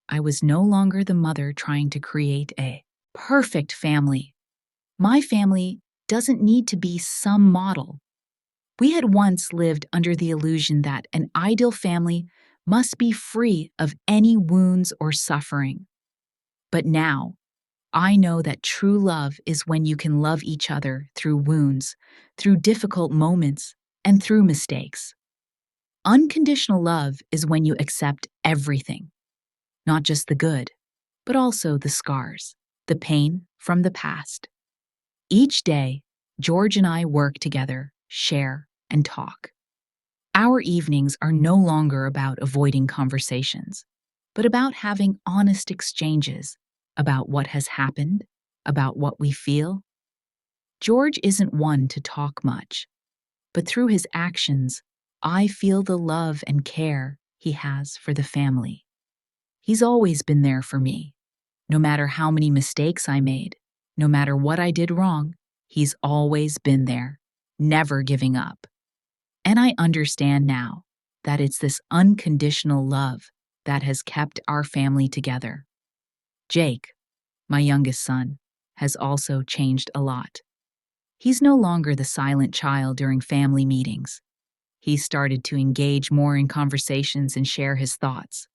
I was no longer the mother trying to create a perfect family. My family doesn't need to be some model. We had once lived under the illusion that an ideal family must be free of any wounds or suffering. But now, I know that true love is when you can love each other through wounds, through difficult moments, and through mistakes. Unconditional love is when you accept everything, not just the good, but also the scars, the pain from the past. Each day, George and I work together, share, and talk. Our evenings are no longer about avoiding conversations, but about having honest exchanges about what has happened, about what we feel. George isn't one to talk much, but through his actions, I feel the love and care he has for the family. He's always been there for me. No matter how many mistakes I made, no matter what I did wrong, he's always been there, never giving up. And I understand now that it's this unconditional love that has kept our family together. Jake, my youngest son, has also changed a lot. He's no longer the silent child during family meetings. He started to engage more in conversations and share his thoughts.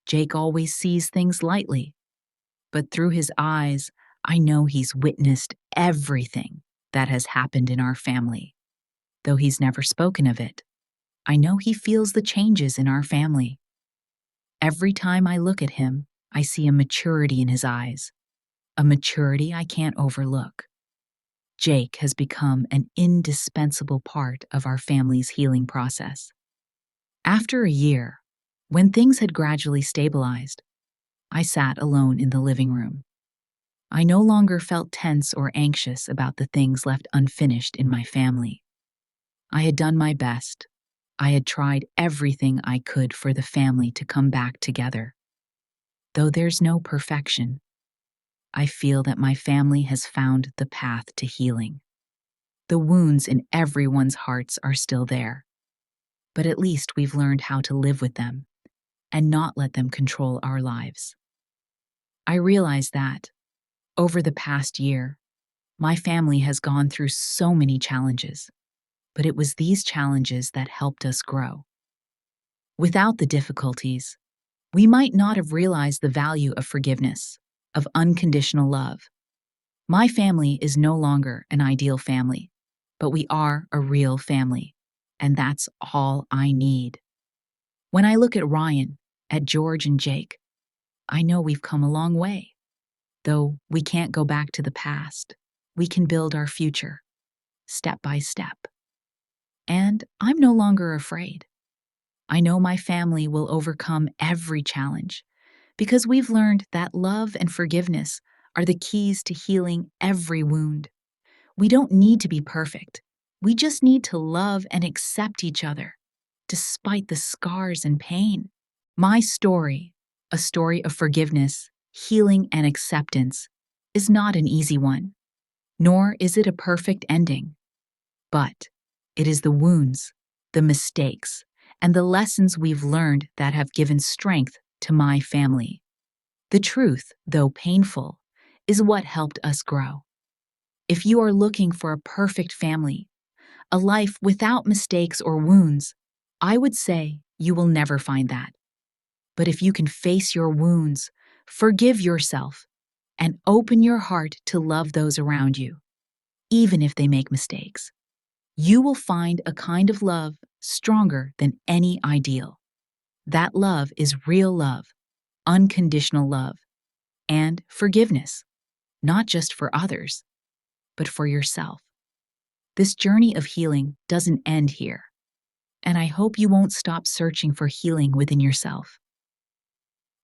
Jake always sees things lightly, but through his eyes, I know he's witnessed everything that has happened in our family. Though he's never spoken of it, I know he feels the changes in our family. Every time I look at him, I see a maturity in his eyes, a maturity I can't overlook. Jake has become an indispensable part of our family's healing process. After a year, when things had gradually stabilized, I sat alone in the living room. I no longer felt tense or anxious about the things left unfinished in my family. I had done my best. I had tried everything I could for the family to come back together. Though there's no perfection, I feel that my family has found the path to healing. The wounds in everyone's hearts are still there, but at least we've learned how to live with them and not let them control our lives. I realize that, over the past year, my family has gone through so many challenges, but it was these challenges that helped us grow. Without the difficulties, we might not have realized the value of forgiveness, of unconditional love. My family is no longer an ideal family, but we are a real family, and that's all I need. When I look at Ryan, at George and Jake, I know we've come a long way. Though we can't go back to the past, we can build our future, step by step. And I'm no longer afraid. I know my family will overcome every challenge because we've learned that love and forgiveness are the keys to healing every wound. We don't need to be perfect. We just need to love and accept each other, despite the scars and pain. My story, a story of forgiveness, healing, and acceptance, is not an easy one, nor is it a perfect ending. But it is the wounds, the mistakes, and the lessons we've learned that have given strength to my family. The truth, though painful, is what helped us grow. If you are looking for a perfect family, a life without mistakes or wounds, I would say you will never find that. But if you can face your wounds, forgive yourself, and open your heart to love those around you, even if they make mistakes, you will find a kind of love stronger than any ideal. That love is real love, unconditional love, and forgiveness, not just for others, but for yourself. This journey of healing doesn't end here, and I hope you won't stop searching for healing within yourself.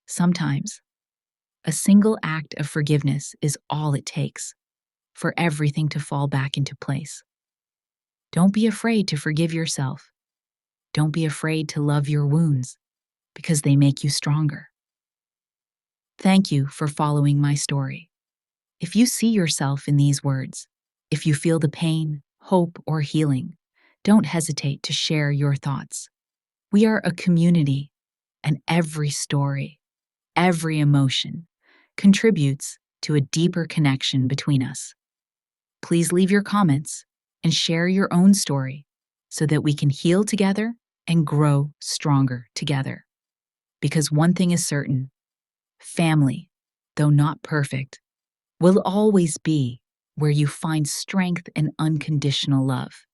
Sometimes, a single act of forgiveness is all it takes for everything to fall back into place. Don't be afraid to forgive yourself. Don't be afraid to love your wounds, because they make you stronger. Thank you for following my story. If you see yourself in these words, if you feel the pain, hope, or healing, don't hesitate to share your thoughts. We are a community, and every story, every emotion, contributes to a deeper connection between us. Please leave your comments and share your own story so that we can heal together and grow stronger together. Because one thing is certain, family, though not perfect, will always be where you find strength and unconditional love.